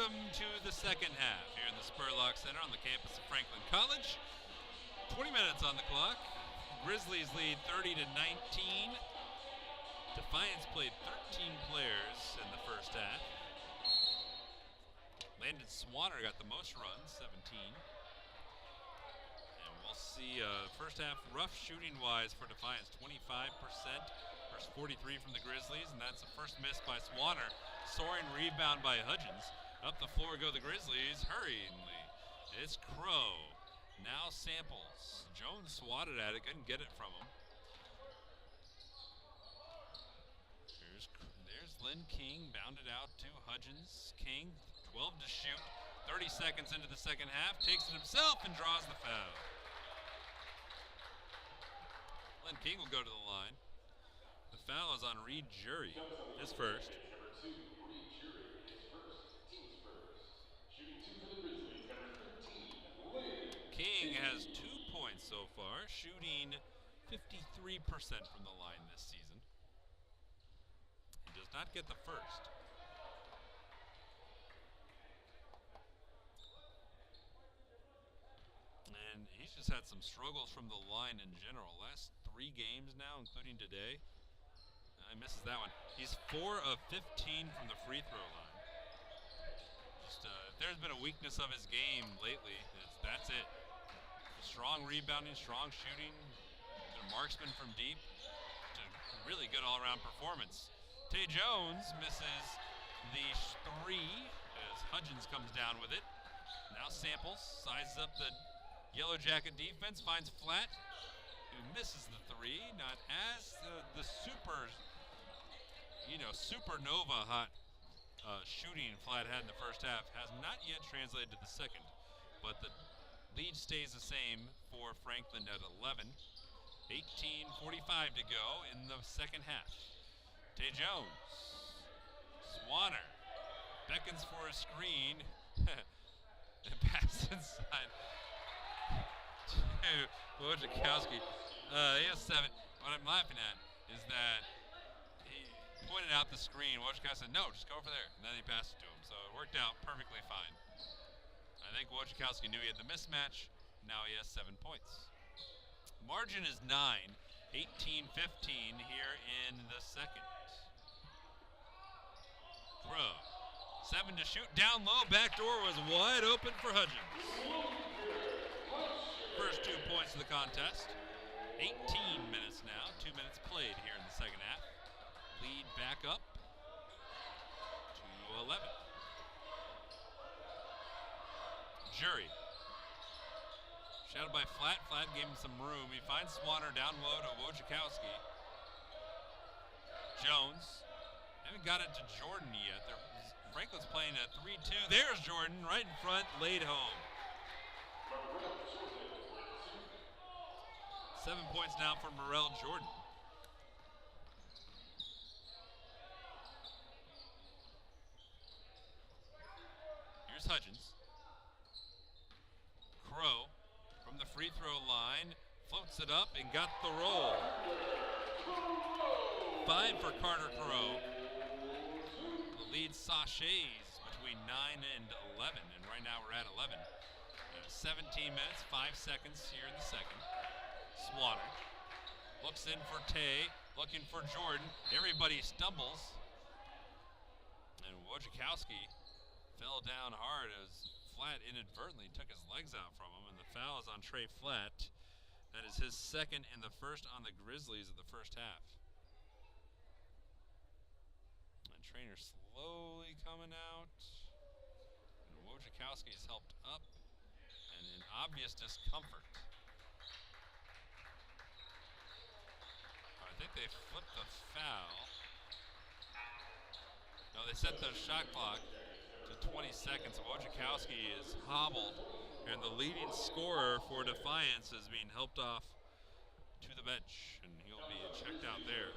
Welcome to the second half here in the Spurlock Center on the campus of Franklin College. 20 minutes on the clock. Grizzlies lead 30 to 19. Defiance played 13 players in the first half. Landon Swanner got the most runs, 17. And we'll see first half rough shooting-wise for Defiance, 25% versus 43 from the Grizzlies, and that's the first miss by Swanner. Soaring rebound by Hudgens. Up the floor go the Grizzlies hurriedly. It's Crow. Now Samples. Jones swatted at it, couldn't get it from him. There's Lynn King, bounded out to Hudgens. King, 12 to shoot. 30 seconds into the second half, takes it himself and draws the foul. Lynn King will go to the line. The foul is on Reed Jury, his first. King has 2 points so far, shooting 53% from the line this season. He does not get the first. And he's just had some struggles from the line in general. Last 3 games now, including today. He misses that one. He's 4 of 15 from the free throw line. Just if there's been a weakness of his game lately, that's it. Strong rebounding, strong shooting, marksman from deep. Really good all-around performance. Tay Jones misses the 3 as Hudgens comes down with it. Now Samples sizes up the Yellow Jacket defense, finds Flat, who misses the 3. Not as the supernova hot shooting Flat had in the first half has not yet translated to the second, but the lead stays the same for Franklin at 11. 18:45 to go in the second half. Tay Jones, Swanner, beckons for a screen, and pass inside to Wojciechowski. He has 7. What I'm laughing at is that he pointed out the screen. Wojciechowski said, no, just go over there. And then he passed it to him. So it worked out perfectly fine. I think Wojciechowski knew he had the mismatch. Now he has 7 points. Margin is 9. 18-15 here in the second. Crow. 7 to shoot. Down low. Back door was wide open for Hudgens. First 2 points of the contest. 18 minutes now. 2 minutes played here in the second half. Lead back up to 11. Jury. Shadowed by Flat. Flat gave him some room. He finds Swanner down low to Wojciechowski. Jones. Haven't got it to Jordan yet. Franklin's playing a 3-2. There's Jordan right in front, laid home. 7 points now for Morel Jordan. Here's Hudgens. Crow from the free throw line, floats it up and got the roll. 5 for Carter Crow. The lead sachets between 9 and 11, and right now we're at 11. 17 minutes, 5 seconds here in the second. Swanner looks in for Tay, looking for Jordan. Everybody stumbles. And Wojciechowski fell down hard as Flat inadvertently took his legs out from him, and the foul is on Trey Flat. That is his second and the first on the Grizzlies of the first half. And Trainer slowly coming out. And Wojciechowski is helped up and in obvious discomfort. I think they flipped the foul. No, they set the shot clock to 20 seconds. Wojciechowski is hobbled, and the leading scorer for Defiance is being helped off to the bench, and he'll be checked out there.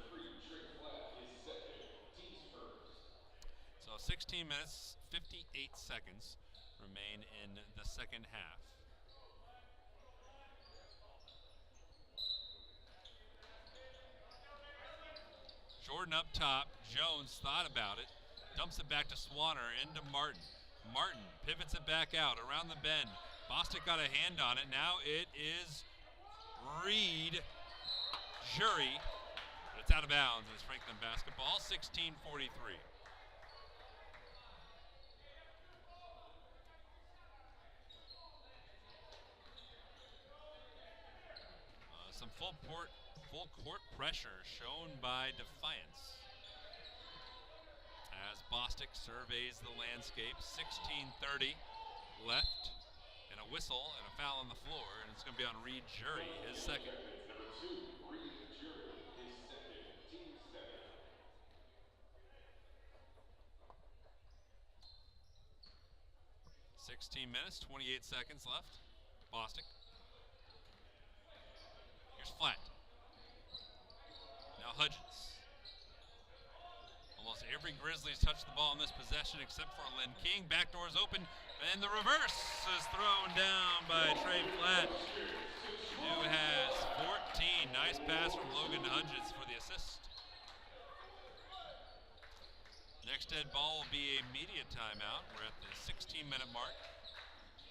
So 16 minutes, 58 seconds remain in the second half. Jordan up top. Jones thought about it. Dumps it back to Swanner into Martin. Martin pivots it back out around the bend. Bostic got a hand on it. Now it is Reed Jury. But it's out of bounds. It's Franklin basketball, 16-43. Some full court pressure shown by Defiance. As Bostic surveys the landscape, 16:30 left, and a whistle and a foul on the floor, and it's going to be on Reed Jury, his second. Number 2, Reed Jury, his second, team second. 16 minutes, 28 seconds left. Bostic. Here's Flat. Now Hudgens. Almost every Grizzlies touched the ball in this possession except for Lynn King. Back door's open, and the reverse is thrown down by Trey Flat, who has 14. Nice pass from Logan Hudgens for the assist. Next dead ball will be a media timeout. We're at the 16-minute mark.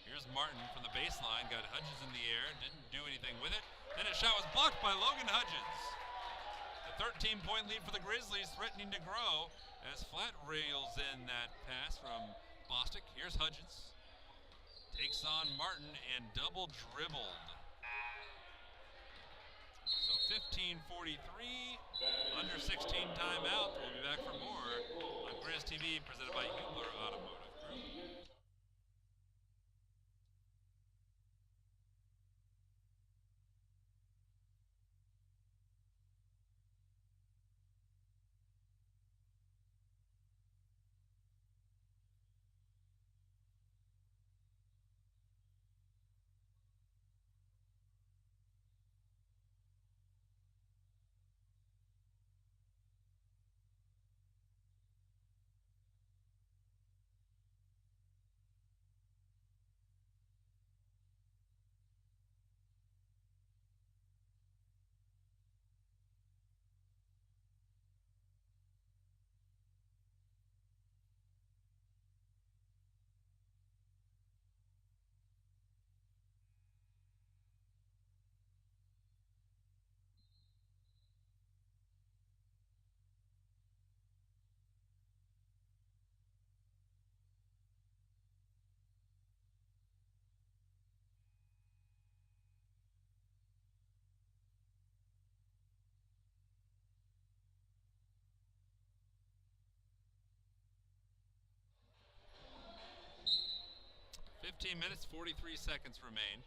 Here's Martin from the baseline, got Hudgens in the air, didn't do anything with it. Then a shot was blocked by Logan Hudgens. A 13-point lead for the Grizzlies, threatening to grow as Flat rails in that pass from Bostic. Here's Hudgens. Takes on Martin and double dribbled. So 15:43, under 16 timeout. We'll be back for more on Grizz TV, presented by Hubler Automotive Group. 15 minutes, 43 seconds remain.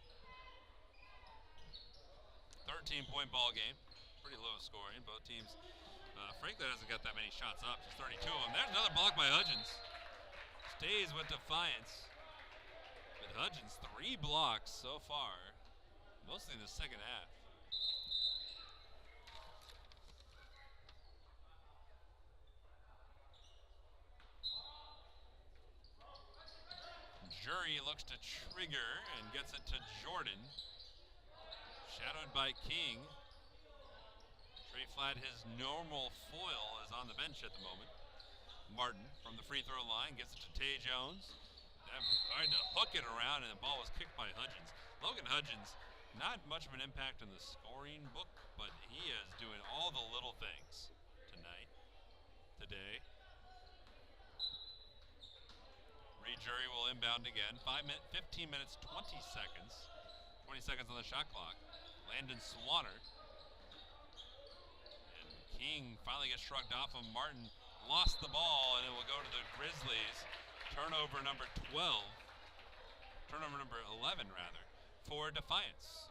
13-point ball game. Pretty low scoring. Both teams. Franklin hasn't got that many shots up. Just 32 of them. There's another block by Hudgens. Stays with Defiance. But Hudgens, 3 blocks so far. Mostly in the second half. Jury looks to trigger and gets it to Jordan. Shadowed by King. Trey Flat, his normal foil, is on the bench at the moment. Martin from the free throw line gets it to Tay Jones. Tried to hook it around, and the ball was kicked by Hudgens. Logan Hudgens, not much of an impact in the scoring book, but he is doing all the little things today. Reed Jury will inbound again. 15 minutes, 20 seconds. 20 seconds on the shot clock. Landon Swanner. And King finally gets shrugged off of Martin. Lost the ball, and it will go to the Grizzlies. Turnover number 12. Turnover number 11, rather, for Defiance.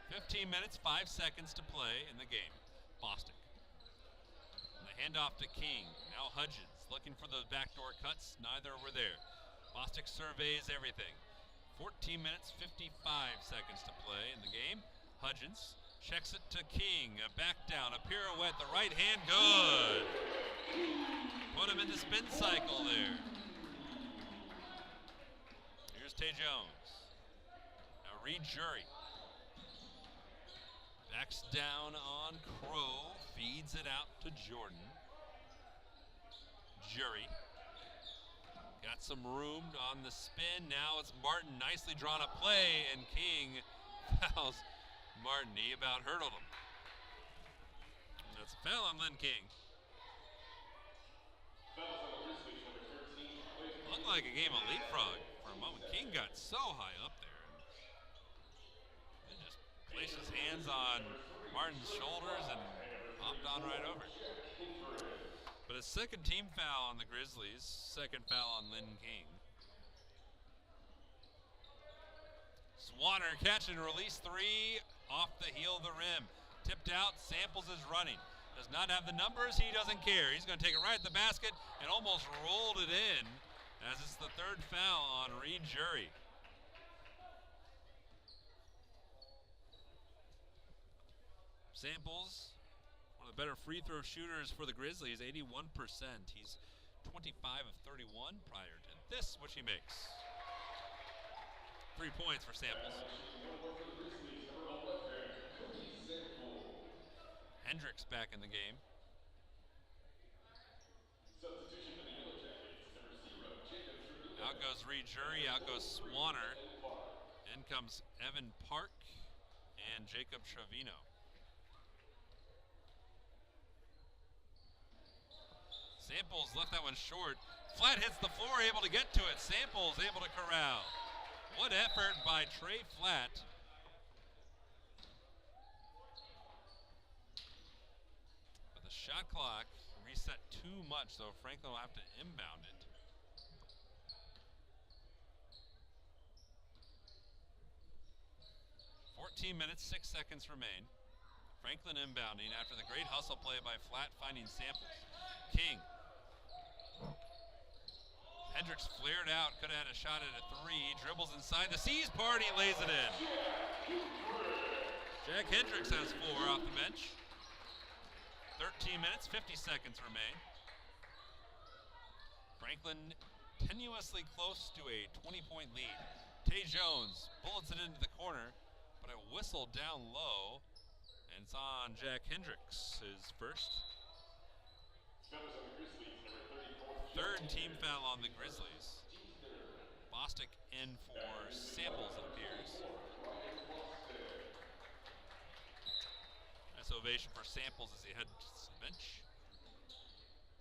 "15 minutes, 5 seconds to play in the game. Bostic. And the handoff to King. Now Hudgens looking for those backdoor cuts. Neither were there. Bostic surveys everything. 14 minutes, 55 seconds to play in the game. Hudgens checks it to King. A back down, a pirouette, the right hand, good. Put him in the spin cycle there. Here's Tay Jones. Now Reed Jury. Backs down on Crow, feeds it out to Jordan. Jury. Got some room on the spin. Now it's Martin. Nicely drawn up play, and King fouls Martin. He about hurdled him. That's a foul on Lynn King. Looked like a game of leapfrog for a moment. King got so high up there and just placed his hands on Martin's shoulders and hopped on right over. But a second team foul on the Grizzlies, second foul on Lynn King. Swanner catch and release three off the heel of the rim. Tipped out, Samples is running. Does not have the numbers, he doesn't care. He's gonna take it right at the basket and almost rolled it in as it's the third foul on Reed Jury. Samples, one of the better free throw shooters for the Grizzlies, 81%. He's 25 of 31 prior to this, which he makes. 3 points for Samples. Hendricks back in the game. Out goes Reed Jury, out goes Swanner. In comes Evan Park and Jacob Trevino. Samples left that one short. Flat hits the floor, able to get to it. Samples able to corral. What effort by Trey Flat. But the shot clock reset too much, so Franklin will have to inbound it. Minutes, 6 seconds remain. Franklin inbounding after the great hustle play by Flat finding Samples. King. Hendricks flared out, could have had a shot at a three. Dribbles inside the C's party, lays it in. Jack Hendricks has 4 off the bench. 13 minutes, 50 seconds remain. Franklin tenuously close to a 20-point lead. Tay Jones bullets it into the corner, but a whistle down low, and it's on Jack Hendricks, his first. Third team foul on the Grizzlies. Bostic in for Samples, it appears. Nice ovation for Samples as he heads to the bench.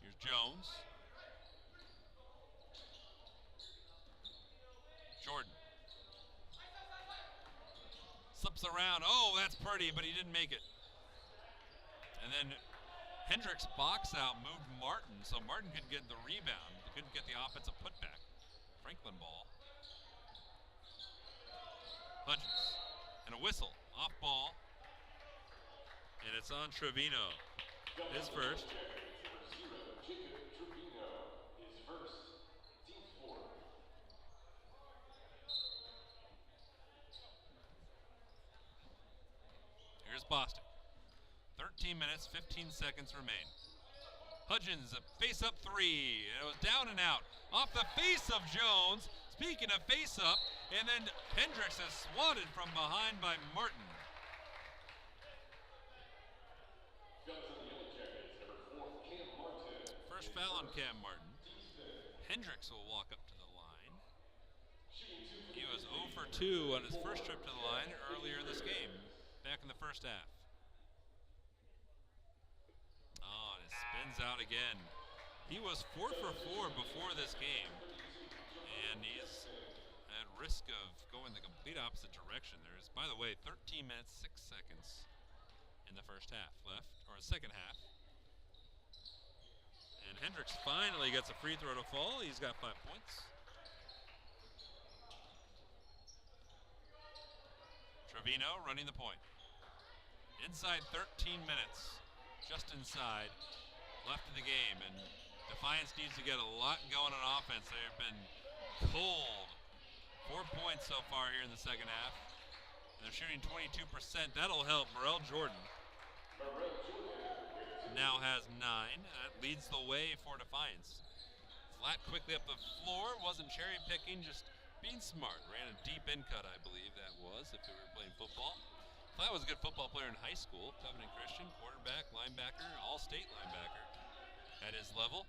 Here's Jones. Jordan. Slips around. Oh, that's pretty, but he didn't make it. And then Hendricks box out, moved Martin, so Martin could get the rebound. He couldn't get the offensive putback. Franklin ball. Hudgens. And a whistle. Off ball. And it's on Trevino. His first. Here's Boston. 13 minutes, 15 seconds remain. Hudgens, a face-up three. It was down and out. Off the face of Jones. Speaking of face-up, and then Hendricks is swatted from behind by Martin. First foul on Cam Martin. Hendricks will walk up to the line. He was 0 for 2 on his first trip to the line earlier in this game, back in the first half. Oh, and it spins out again. He was 4 for 4 before this game, and he's at risk of going the complete opposite direction. There's, by the way, 13 minutes, 6 seconds in the first half left, or second half. And Hendricks finally gets a free throw to fall. He's got 5 points. Trevino running the point. Inside 13 minutes, just inside, left of the game, and Defiance needs to get a lot going on offense. They've been cold. 4 points so far here in the second half. And they're shooting 22%. That'll help. Burrell Jordan now has 9. That leads the way for Defiance. Flat quickly up the floor. Wasn't cherry picking, just being smart. Ran a deep in cut, I believe that was, if we were playing football. Thought was a good football player in high school. Covenant Christian, quarterback, linebacker, all-state linebacker at his level.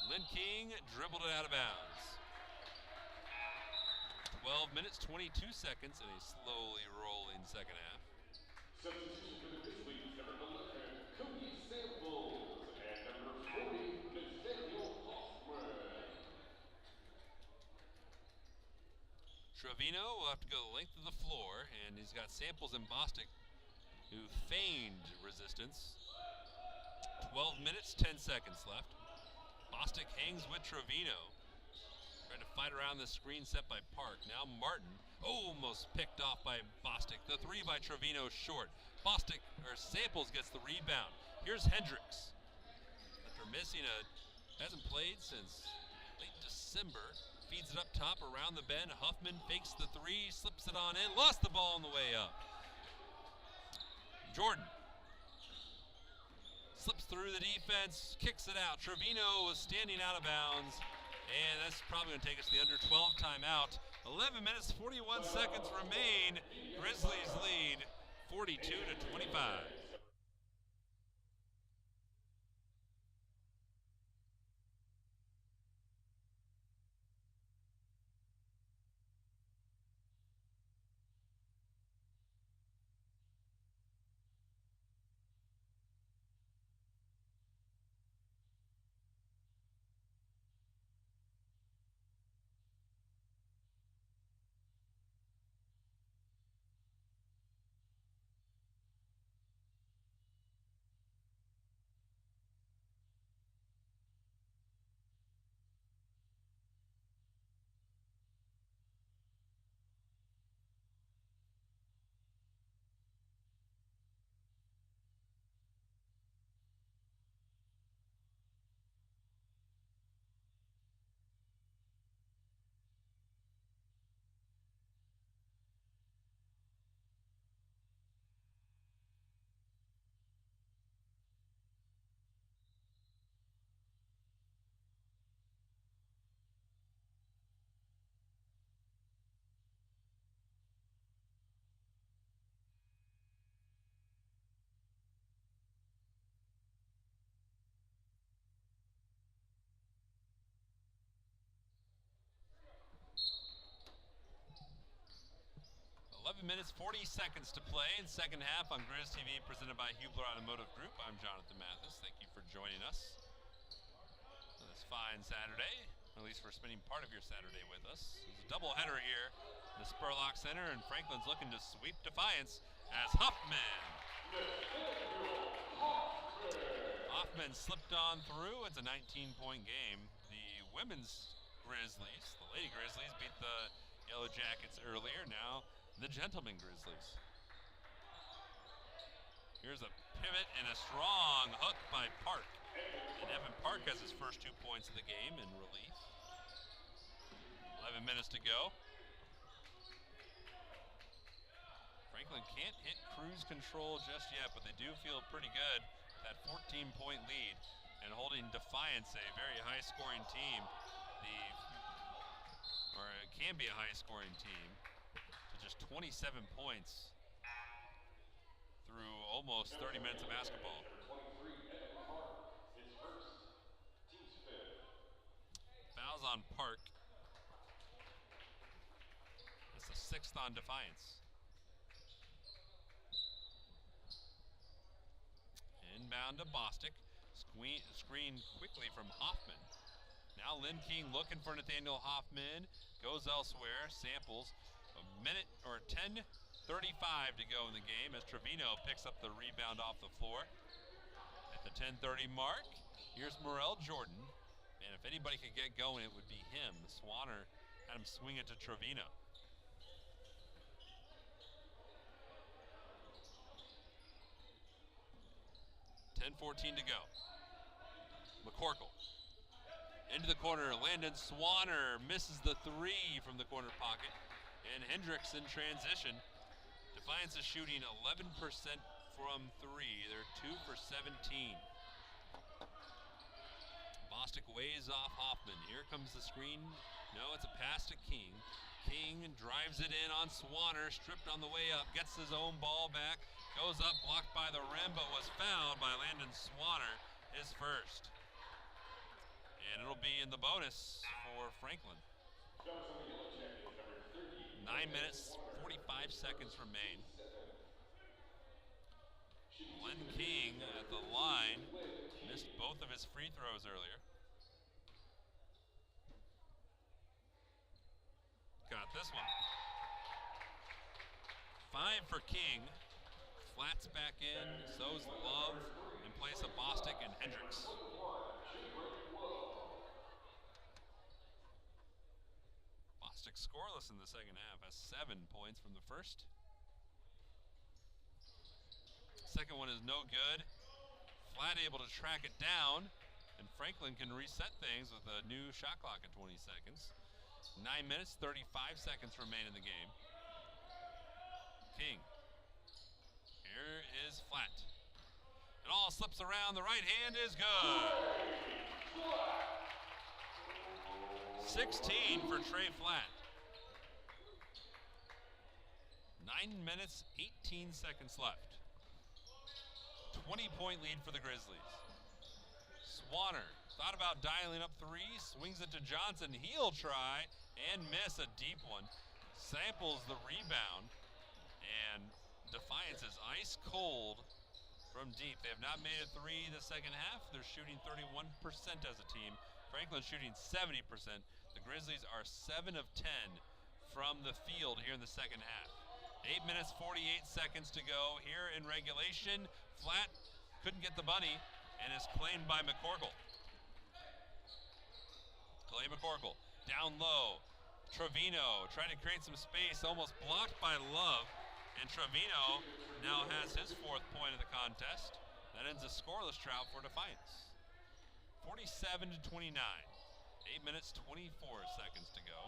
Lynn King dribbled it out of bounds. 12 minutes, 22 seconds in a slowly rolling second half. Substitution for the Grizzlies, number 11, Cody Samples, and number 40, Nathaniel Hoffman. Trevino will have to go the length of the floor, and he's got Samples and Bostic, who feigned resistance. 12 minutes, 10 seconds left. Bostic hangs with Trevino. Trying to fight around the screen set by Park. Now Martin almost picked off by Bostic. The three by Trevino short. Samples gets the rebound. Here's Hendricks. After missing hasn't played since late December. Feeds it up top around the bend. Huffman fakes the three, slips it on in, lost the ball on the way up. Jordan slips through the defense, kicks it out. Trevino was standing out of bounds. And that's probably going to take us to the under 12 timeout. 11 minutes, 41 seconds remain. Grizzlies lead 42 to 25. 11 minutes, 40 seconds to play in second half on Grizz TV, presented by Hubler Automotive Group. I'm Jonathan Mathis. Thank you for joining us on this fine Saturday, or at least for spending part of your Saturday with us. There's a doubleheader here in the Spurlock Center, and Franklin's looking to sweep Defiance as Hoffman. Hoffman slipped on through. It's a 19-point game. The women's Grizzlies, the Lady Grizzlies, beat the Yellow Jackets earlier. Now the Gentlemen Grizzlies. Here's a pivot and a strong hook by Park. And Evan Park has his first 2 points of the game in relief. 11 minutes to go. Franklin can't hit cruise control just yet, but they do feel pretty good. That 14-point lead and holding Defiance, a very high-scoring team. Or it can be a high-scoring team. Just 27 points through almost 30 minutes of basketball. Fouls on Park. It's the 6th on Defiance. Inbound to Bostic. Screen quickly from Hoffman. Now Lynn King looking for Nathaniel Hoffman. Goes elsewhere. Samples. A minute or 10:35 to go in the game as Trevino picks up the rebound off the floor. At the 10:30 mark, here's Morel Jordan. And if anybody could get going, it would be him. Swanner had him swing it to Trevino. 10:14 to go. McCorkle into the corner. Landon Swanner misses the three from the corner pocket. And Hendricks in transition. Defiance is shooting 11% from three. They're 2 for 17. Bostic ways off Hoffman. Here comes the screen. No, it's a pass to King. King drives it in on Swanner, stripped on the way up, gets his own ball back, goes up, blocked by the rim, but was fouled by Landon Swanner, his first. And it'll be in the bonus for Franklin. 9 minutes, 45 seconds remain. Len King at the line, missed both of his free throws earlier. Got this one. 5 for King. Flats back in, so's Love in place of Bostic and Hendricks. Bostic scoreless in the second half, has 7 points from the first. Second one is no good. Flat able to track it down, and Franklin can reset things with a new shot clock at 20 seconds. 9 minutes, 35 seconds remain in the game. King. Here is Flat. It all slips around. The right hand is good. 16 for Trey Flat. 9 minutes, 18 seconds left. 20-point lead for the Grizzlies. Swanner thought about dialing up 3, swings it to Johnson. He'll try and miss a deep one. Samples the rebound, and Defiance is ice cold from deep. They have not made a 3 the second half. They're shooting 31% as a team. Franklin's shooting 70%. The Grizzlies are 7 of 10 from the field here in the second half. 8 minutes, 48 seconds to go here in regulation. Flat couldn't get the bunny and is claimed by McCorkle. Clay McCorkle down low. Trevino trying to create some space, almost blocked by Love. And Trevino now has his 4th point of the contest. That ends a scoreless drought for Defiance. 47 to 29. 8 minutes, 24 seconds to go.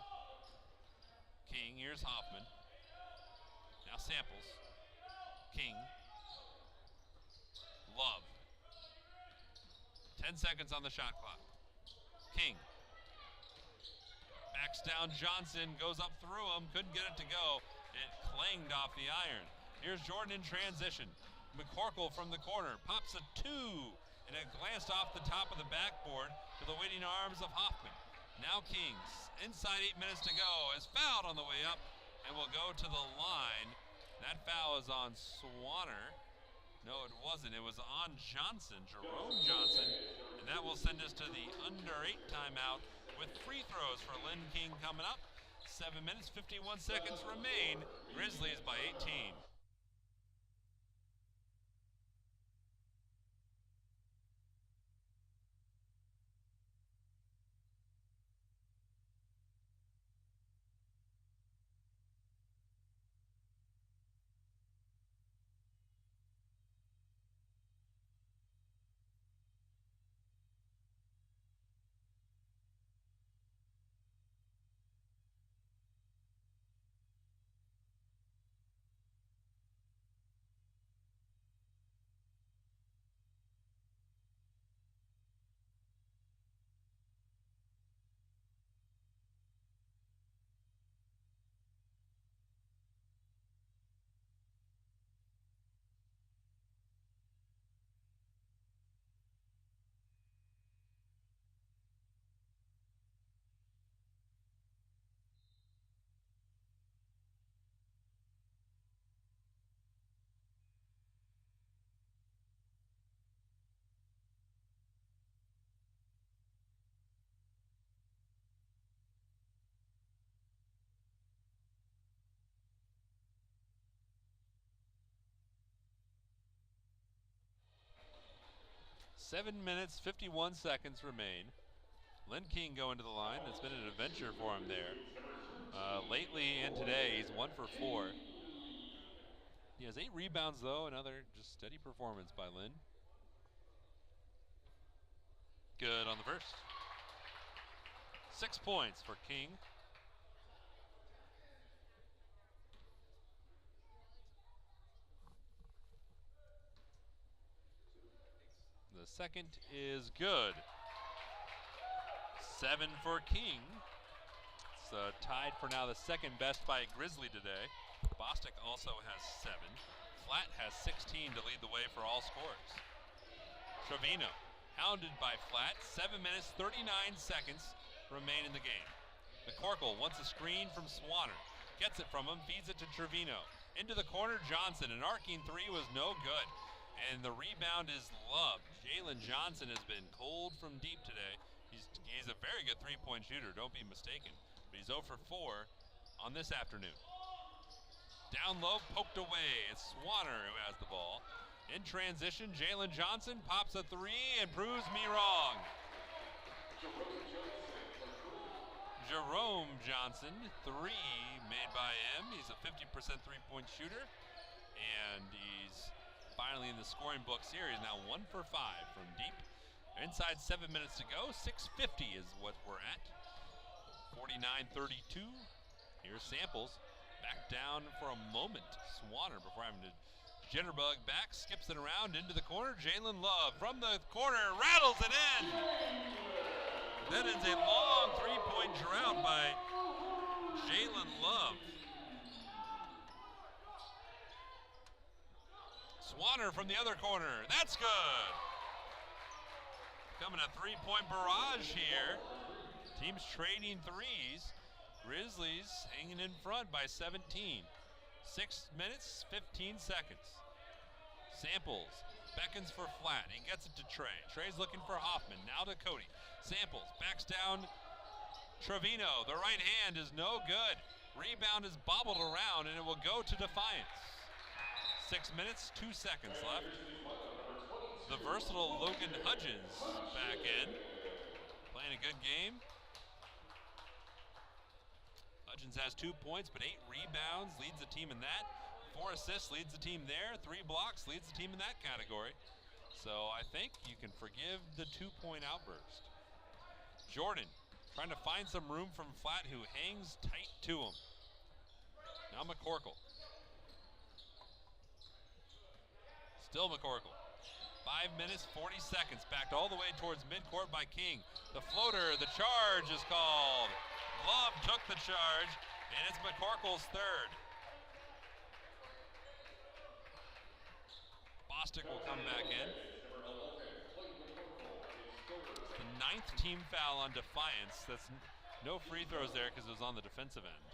King, here's Hoffman. Now Samples. King. Love. 10 seconds on the shot clock. King. Backs down Johnson, goes up through him, couldn't get it to go. It clanged off the iron. Here's Jordan in transition. McCorkle from the corner, pops a 2, and it glanced off the top of the backboard to the waiting arms of Hoffman. Now Kings, inside 8 minutes to go, is fouled on the way up and will go to the line. That foul is on Swanner. No, it wasn't. It was on Johnson, Jerome Johnson, and that will send us to the under 8 timeout with free throws for Lynn King coming up. 7 minutes, 51 seconds remain. Grizzlies by 18. Seven minutes, 51 seconds remain. Lynn King going to the line. It's been an adventure for him there. Lately and today, he's 1 for 4. He has 8 rebounds, though. Another just steady performance by Lynn. Good on the first. 6 points for King. The second is good. 7 for King. It's tied for now the second best by Grizzly today. Bostic also has 7. Flat has 16 to lead the way for all scores. Trevino, hounded by Flat, 7 minutes, 39 seconds remain in the game. McCorkle wants a screen from Swanner. Gets it from him, feeds it to Trevino. Into the corner, Johnson. An arcing 3 was no good. And the rebound is Love. Jalen Johnson has been cold from deep today. He's a very good three-point shooter, don't be mistaken. But he's 0 for 4 on this afternoon. Down low, poked away. It's Swanner who has the ball. In transition, Jalen Johnson pops a 3 and proves me wrong. Jerome Johnson, 3 made by him. He's a 50% three-point shooter. And he's finally in the scoring books here. He's now 1 for 5 from deep. Inside 7 minutes to go. 6:50 is what we're at. 49-32. Here's Samples. Back down for a moment. Swanner before having to jitterbug back. Skips it around into the corner. Jalen Love from the corner. Rattles it in. That is a long three-point drought by Jalen Love. Swanner from the other corner. That's good. Coming a three-point barrage here. Teams trading threes. Grizzlies hanging in front by 17. 6 minutes, 15 seconds. Samples beckons for Flat. He gets it to Trey. Trey's looking for Hoffman. Now to Cody. Samples backs down Trevino. The right hand is no good. Rebound is bobbled around and it will go to Defiance. 6 minutes, 2 seconds left. The versatile Logan Hudgens back in. Playing a good game. Hudgens has 2 points, but 8 rebounds, leads the team in that. 4 assists, leads the team there. 3 blocks, leads the team in that category. So I think you can forgive the 2-point outburst. Jordan trying to find some room from Flat, who hangs tight to him. Now McCorkle. Still McCorkle. 5 minutes, 40 seconds. Backed all the way towards midcourt by King. The floater, the charge is called. Love took the charge, and it's McCorkle's third. Bostic will come back in. The 9th team foul on Defiance. That's no free throws there because it was on the defensive end.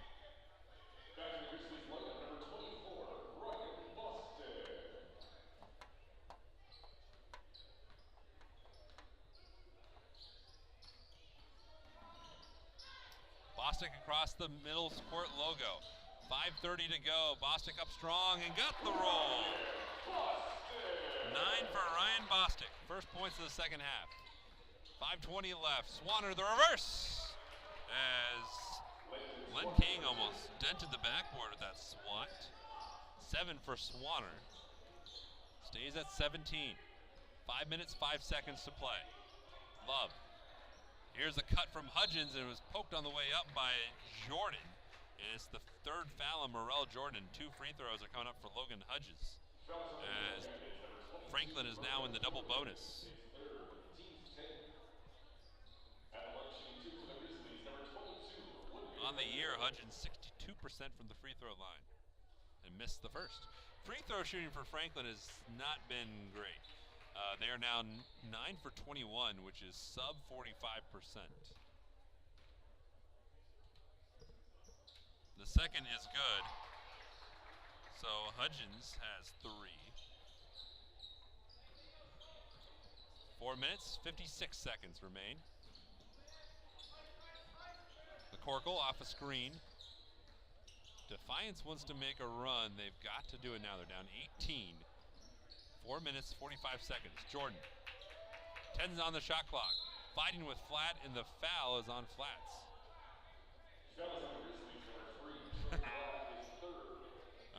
Bostic across the middle court logo. 5:30 to go. Bostic up strong and got the roll. 9 for Ryan Bostic. First points of the second half. 5:20 left. Swanner the reverse. As Len King almost dented the backboard with that swat. 7 for Swanner. Stays at 17. 5 minutes, 5 seconds to play. Love. Here's a cut from Hudgens, and it was poked on the way up by Jordan. And it's the third foul on Morel Jordan. 2 free throws are coming up for Logan Hudgens, as Franklin is now in the double bonus. On the year, Hudgens 62% from the free throw line and missed the first. Free throw shooting for Franklin has not been great. They are now 9 for 21, which is sub 45%. The second is good. So Hudgens has 3. 4 minutes, 56 seconds remain. McCorkle off a screen. Defiance wants to make a run. They've got to do it now. They're down 18. 4 minutes, 45 seconds. Jordan. 10's on the shot clock. Fighting with Flat, and the foul is on Flats.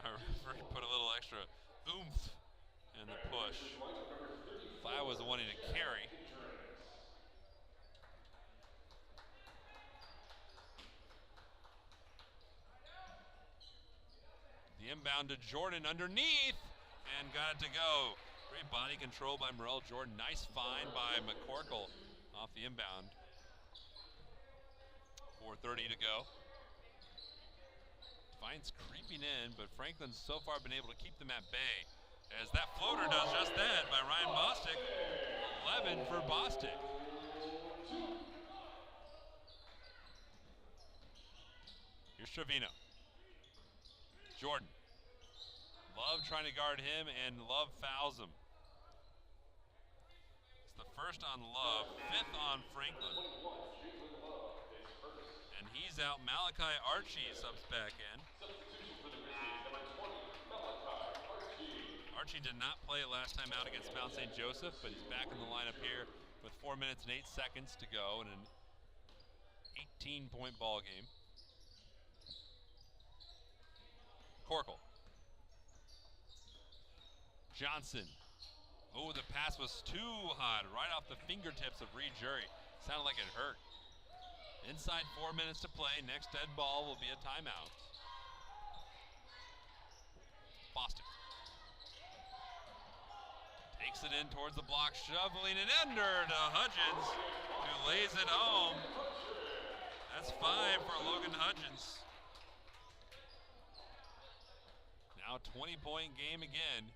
Our referee put a little extra oomph in the push. Flat was wanting to carry. The inbound to Jordan underneath, and got it to go. Great body control by Morel Jordan. Nice find by McCorkle off the inbound. 4:30 to go. Defiance creeping in, but Franklin's so far been able to keep them at bay. As that floater does just that by Ryan Bostic. 11 for Bostic. Here's Trevino. Jordan. Love trying to guard him, and Love fouls him. It's the first on Love, 5th on Franklin. And he's out. Malachi Archie subs back in. Archie did not play last time out against Mount St. Joseph, but he's back in the lineup here with 4 minutes and 8 seconds to go in an 18-point ball game. Corkle. Johnson. Oh, the pass was too hot, right off the fingertips of Reed Jury. Sounded like it hurt. Inside 4 minutes to play. Next dead ball will be a timeout. Bostic. Takes it in towards the block, shoveling it under to Hudgens, who lays it home. That's 5 for Logan Hudgens. Now 20-point game again.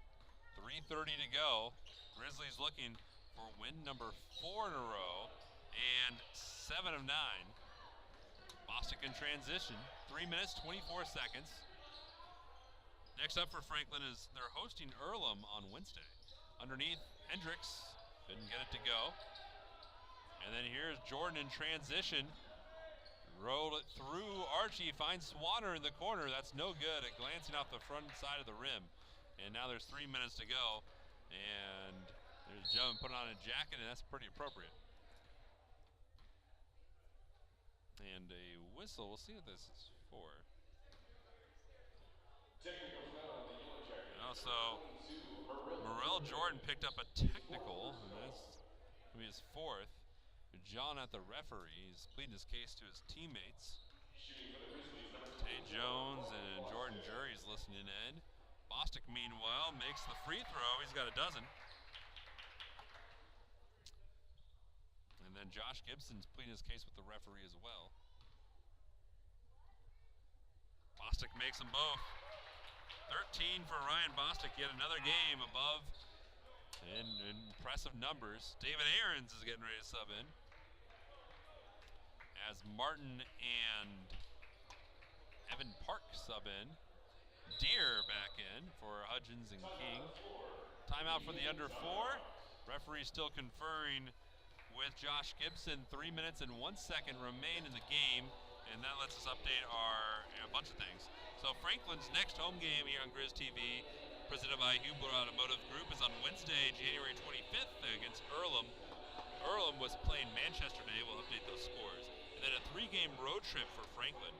3:30 to go. Grizzlies looking for win number 4 in a row and 7 of 9. Bostic in transition. 3 minutes, 24 seconds. Next up for Franklin is they're hosting Earlham on Wednesday. Underneath, Hendricks couldn't get it to go. And then here's Jordan in transition. Rolled it through. Archie finds Swanner in the corner. That's no good at glancing off the front side of the rim. And now there's 3 minutes to go. And there's Joe putting on a jacket, and that's pretty appropriate. And a whistle. We'll see what this is for. And also, Morel Jordan picked up a technical, and that's going to be his 4th. John at the referee. He's pleading his case to his teammates. Tay Jones and Jordan Jury's listening in. Bostic, meanwhile, makes the free throw. He's got a dozen. And then Josh Gibson's pleading his case with the referee as well. Bostic makes them both. 13 for Ryan Bostic, yet another game above in impressive numbers. David Aarons is getting ready to sub in. As Martin and Evan Park sub in. Deere back in for Hudgens and King. Timeout for the under 4. Referee still conferring with Josh Gibson. 3 minutes and 1 second remain in the game, and that lets us update a bunch of things. So Franklin's next home game here on Grizz TV, presented by Huber Automotive Group, is on Wednesday, January 25th against Earlham. Earlham was playing Manchester today. We'll update those scores. And then a 3-game road trip for Franklin.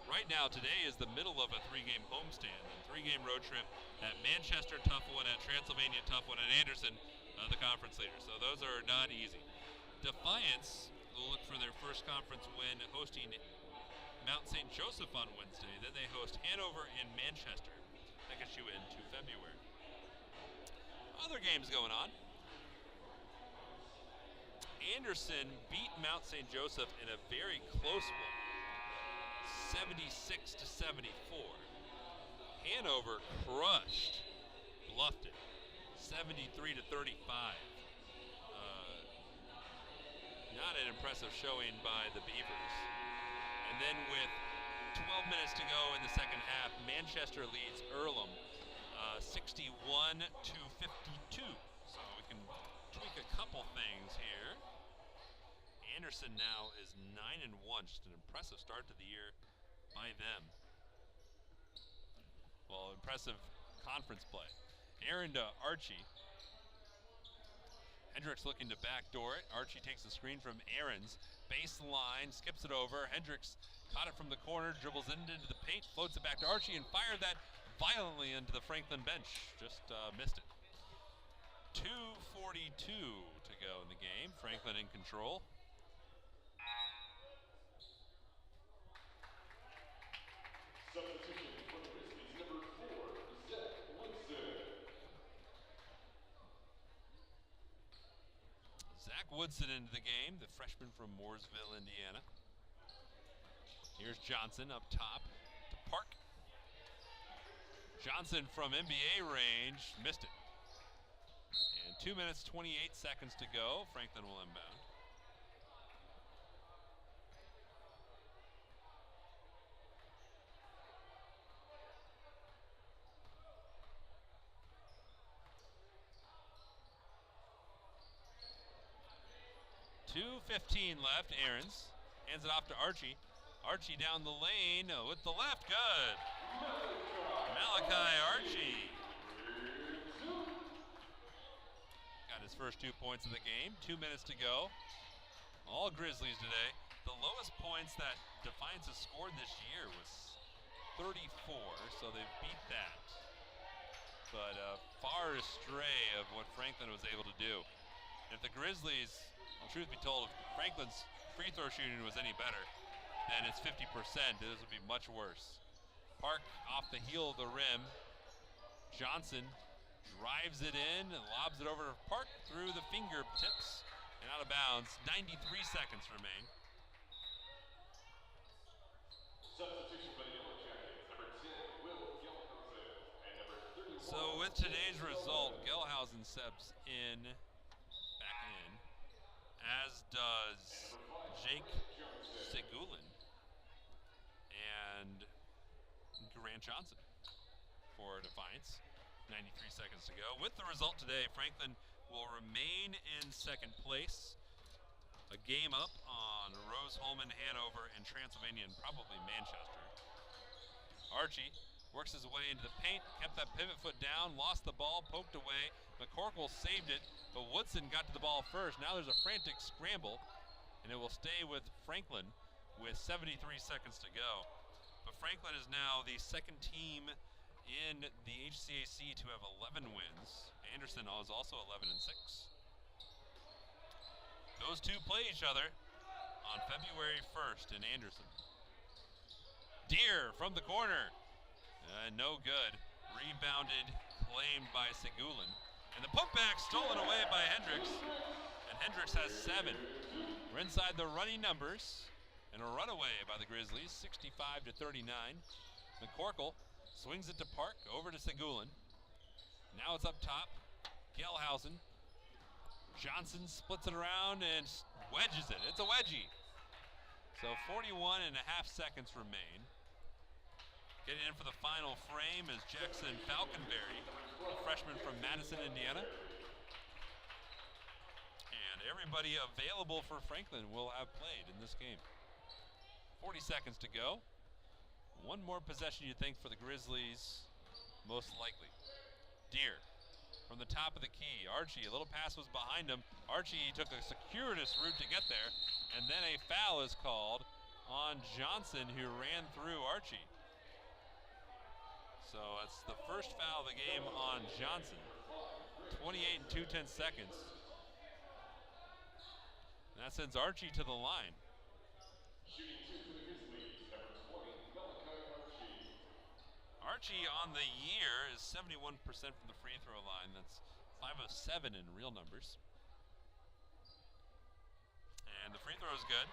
Right now, today is the middle of a 3-game homestand. And 3-game road trip at Manchester, tough one, at Transylvania, tough one, at Anderson, the conference leader. So those are not easy. Defiance will look for their first conference win, hosting Mount St. Joseph on Wednesday. Then they host Hanover and Manchester. That gets you into February. Other games going on. Anderson beat Mount St. Joseph in a very close one. 76 to 74. Hanover crushed, bluffed it, 73 to 35. Not an impressive showing by the Beavers. And then with 12 minutes to go in the second half, Manchester leads Earlham 61 to 52. So we can tweak a couple things here. Anderson now is 9-1, just an impressive start to the year by them. Well, impressive conference play. Aaron to Archie. Hendricks looking to backdoor it. Archie takes the screen from Aarons. Baseline, skips it over. Hendricks caught it from the corner, dribbles into the paint, floats it back to Archie, and fired that violently into the Franklin bench. Just missed it. 2:42 to go in the game. Franklin in control. Substitution for the Grizzlies, number 4, Zach Woodson. Zach Woodson into the game, the freshman from Mooresville, Indiana. Here's Johnson up top to Park. Johnson from MBA range missed it. And 2 minutes, 28 seconds to go. Franklin will inbound. .2:15 left. Ahrens hands it off to Archie. Archie down the lane with the left. Good. Malachi Archie got his first 2 points of the game. 2 minutes to go. All Grizzlies today. The lowest points that Defiance has scored this year was 34, so they've beat that. But far astray of what Franklin was able to do. If the Grizzlies, well, truth be told, if Franklin's free throw shooting was any better, then it's 50%. This would be much worse. Park off the heel of the rim. Johnson drives it in and lobs it over to Park through the fingertips and out of bounds. 93 seconds remain. Substitution for the Yellow Jackets, number 10, Will Gelhausen, and number 31. So with today's result, Gelhausen subs back in, as does Jake Segulin and Grant Johnson for Defiance. 93 seconds to go. With the result today, Franklin will remain in second place. A game up on Rose-Hulman, Hanover, and Transylvania, and probably Manchester. Archie works his way into the paint, kept that pivot foot down, lost the ball, poked away. McCorkle saved it, but Woodson got to the ball first. Now there's a frantic scramble, and it will stay with Franklin with 73 seconds to go. But Franklin is now the second team in the HCAC to have 11 wins. Anderson is also 11-6. Those two play each other on February 1st in Anderson. Deer from the corner. No good. Rebounded, claimed by Segulin. And the putback stolen away by Hendricks. And Hendricks has 7. We're inside the running numbers. And a runaway by the Grizzlies, 65-39. McCorkle swings it to Park, over to Segulin. Now it's up top. Gelhausen. Johnson splits it around and wedges it. It's a wedgie. So 41.5 seconds remain. Getting in for the final frame is Jackson Falconberry, a freshman from Madison, Indiana. And everybody available for Franklin will have played in this game. 40 seconds to go. One more possession, you think, for the Grizzlies, most likely. Deer from the top of the key. Archie, a little pass was behind him. Archie took a circuitous route to get there, and then a foul is called on Johnson, who ran through Archie. So it's the first foul of the game on Johnson. 28 and 2/10 seconds. And that sends Archie to the line. Shooting 2 for the Grizzlies, number 20, Malachi Archie. Archie on the year is 71% from the free throw line. That's 5 of 7 in real numbers. And the free throw is good.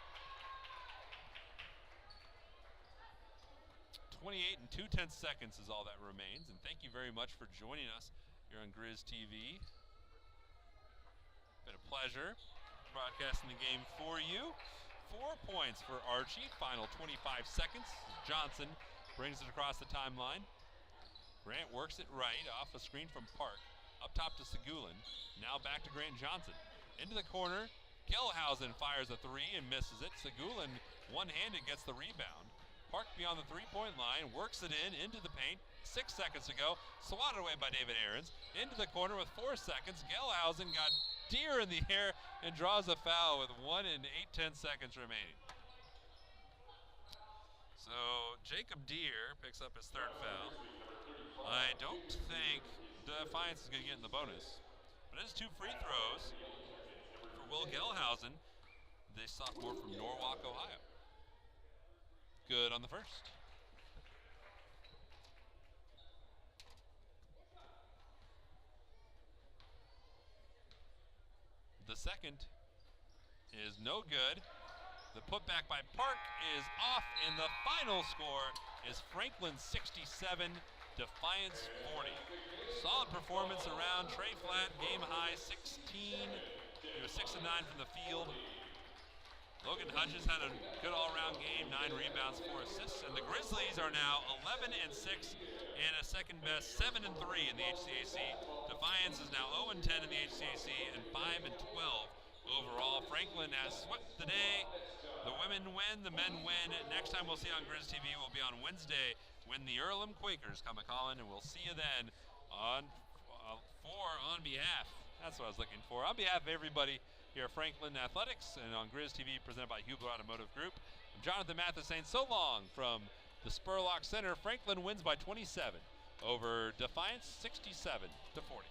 28 and 2/10 seconds is all that remains. And thank you very much for joining us here on Grizz TV. Been a pleasure broadcasting the game for you. 4 points for Archie, final 25 seconds. Johnson brings it across the timeline. Grant works it right off a screen from Park. Up top to Segulin. Now back to Grant Johnson. Into the corner. Gelhausen fires a 3 and misses it. Segulin one-handed gets the rebound. Park beyond the three-point line, works it into the paint. 6 seconds to go. Swatted away by David Ahrens. Into the corner with 4 seconds. Gelhausen got Deer in the air and draws a foul with 1 and 8/10 seconds remaining. So Jacob Deer picks up his 3rd foul. I don't think Defiance is going to get in the bonus, but it is 2 free throws for Will Gelhausen, the sophomore from Norwalk, Ohio. Good on the first. The second is no good. The putback by Park is off, and the final score is Franklin 67, Defiance 40. Solid performance around. Trey Flatt, game high 16. He was 6 of 9 from the field. Logan Hudges had a good all-around game, 9 rebounds, 4 assists, and the Grizzlies are now 11 and 6 and a second best 7 and 3 in the HCAC. Defiance is now 0 and 10 in the HCAC and 5 and 12 overall. Franklin has swept the day. The women win, the men win. Next time we'll see on Grizz TV will be on Wednesday when the Earlham Quakers come a-calling, and we'll see you then on behalf. That's what I was looking for. On behalf of everybody here at Franklin Athletics and on Grizz TV, presented by Huber Automotive Group, I'm Jonathan Mathis saying so long from the Spurlock Center. Franklin wins by 27 over Defiance, 67 to 40.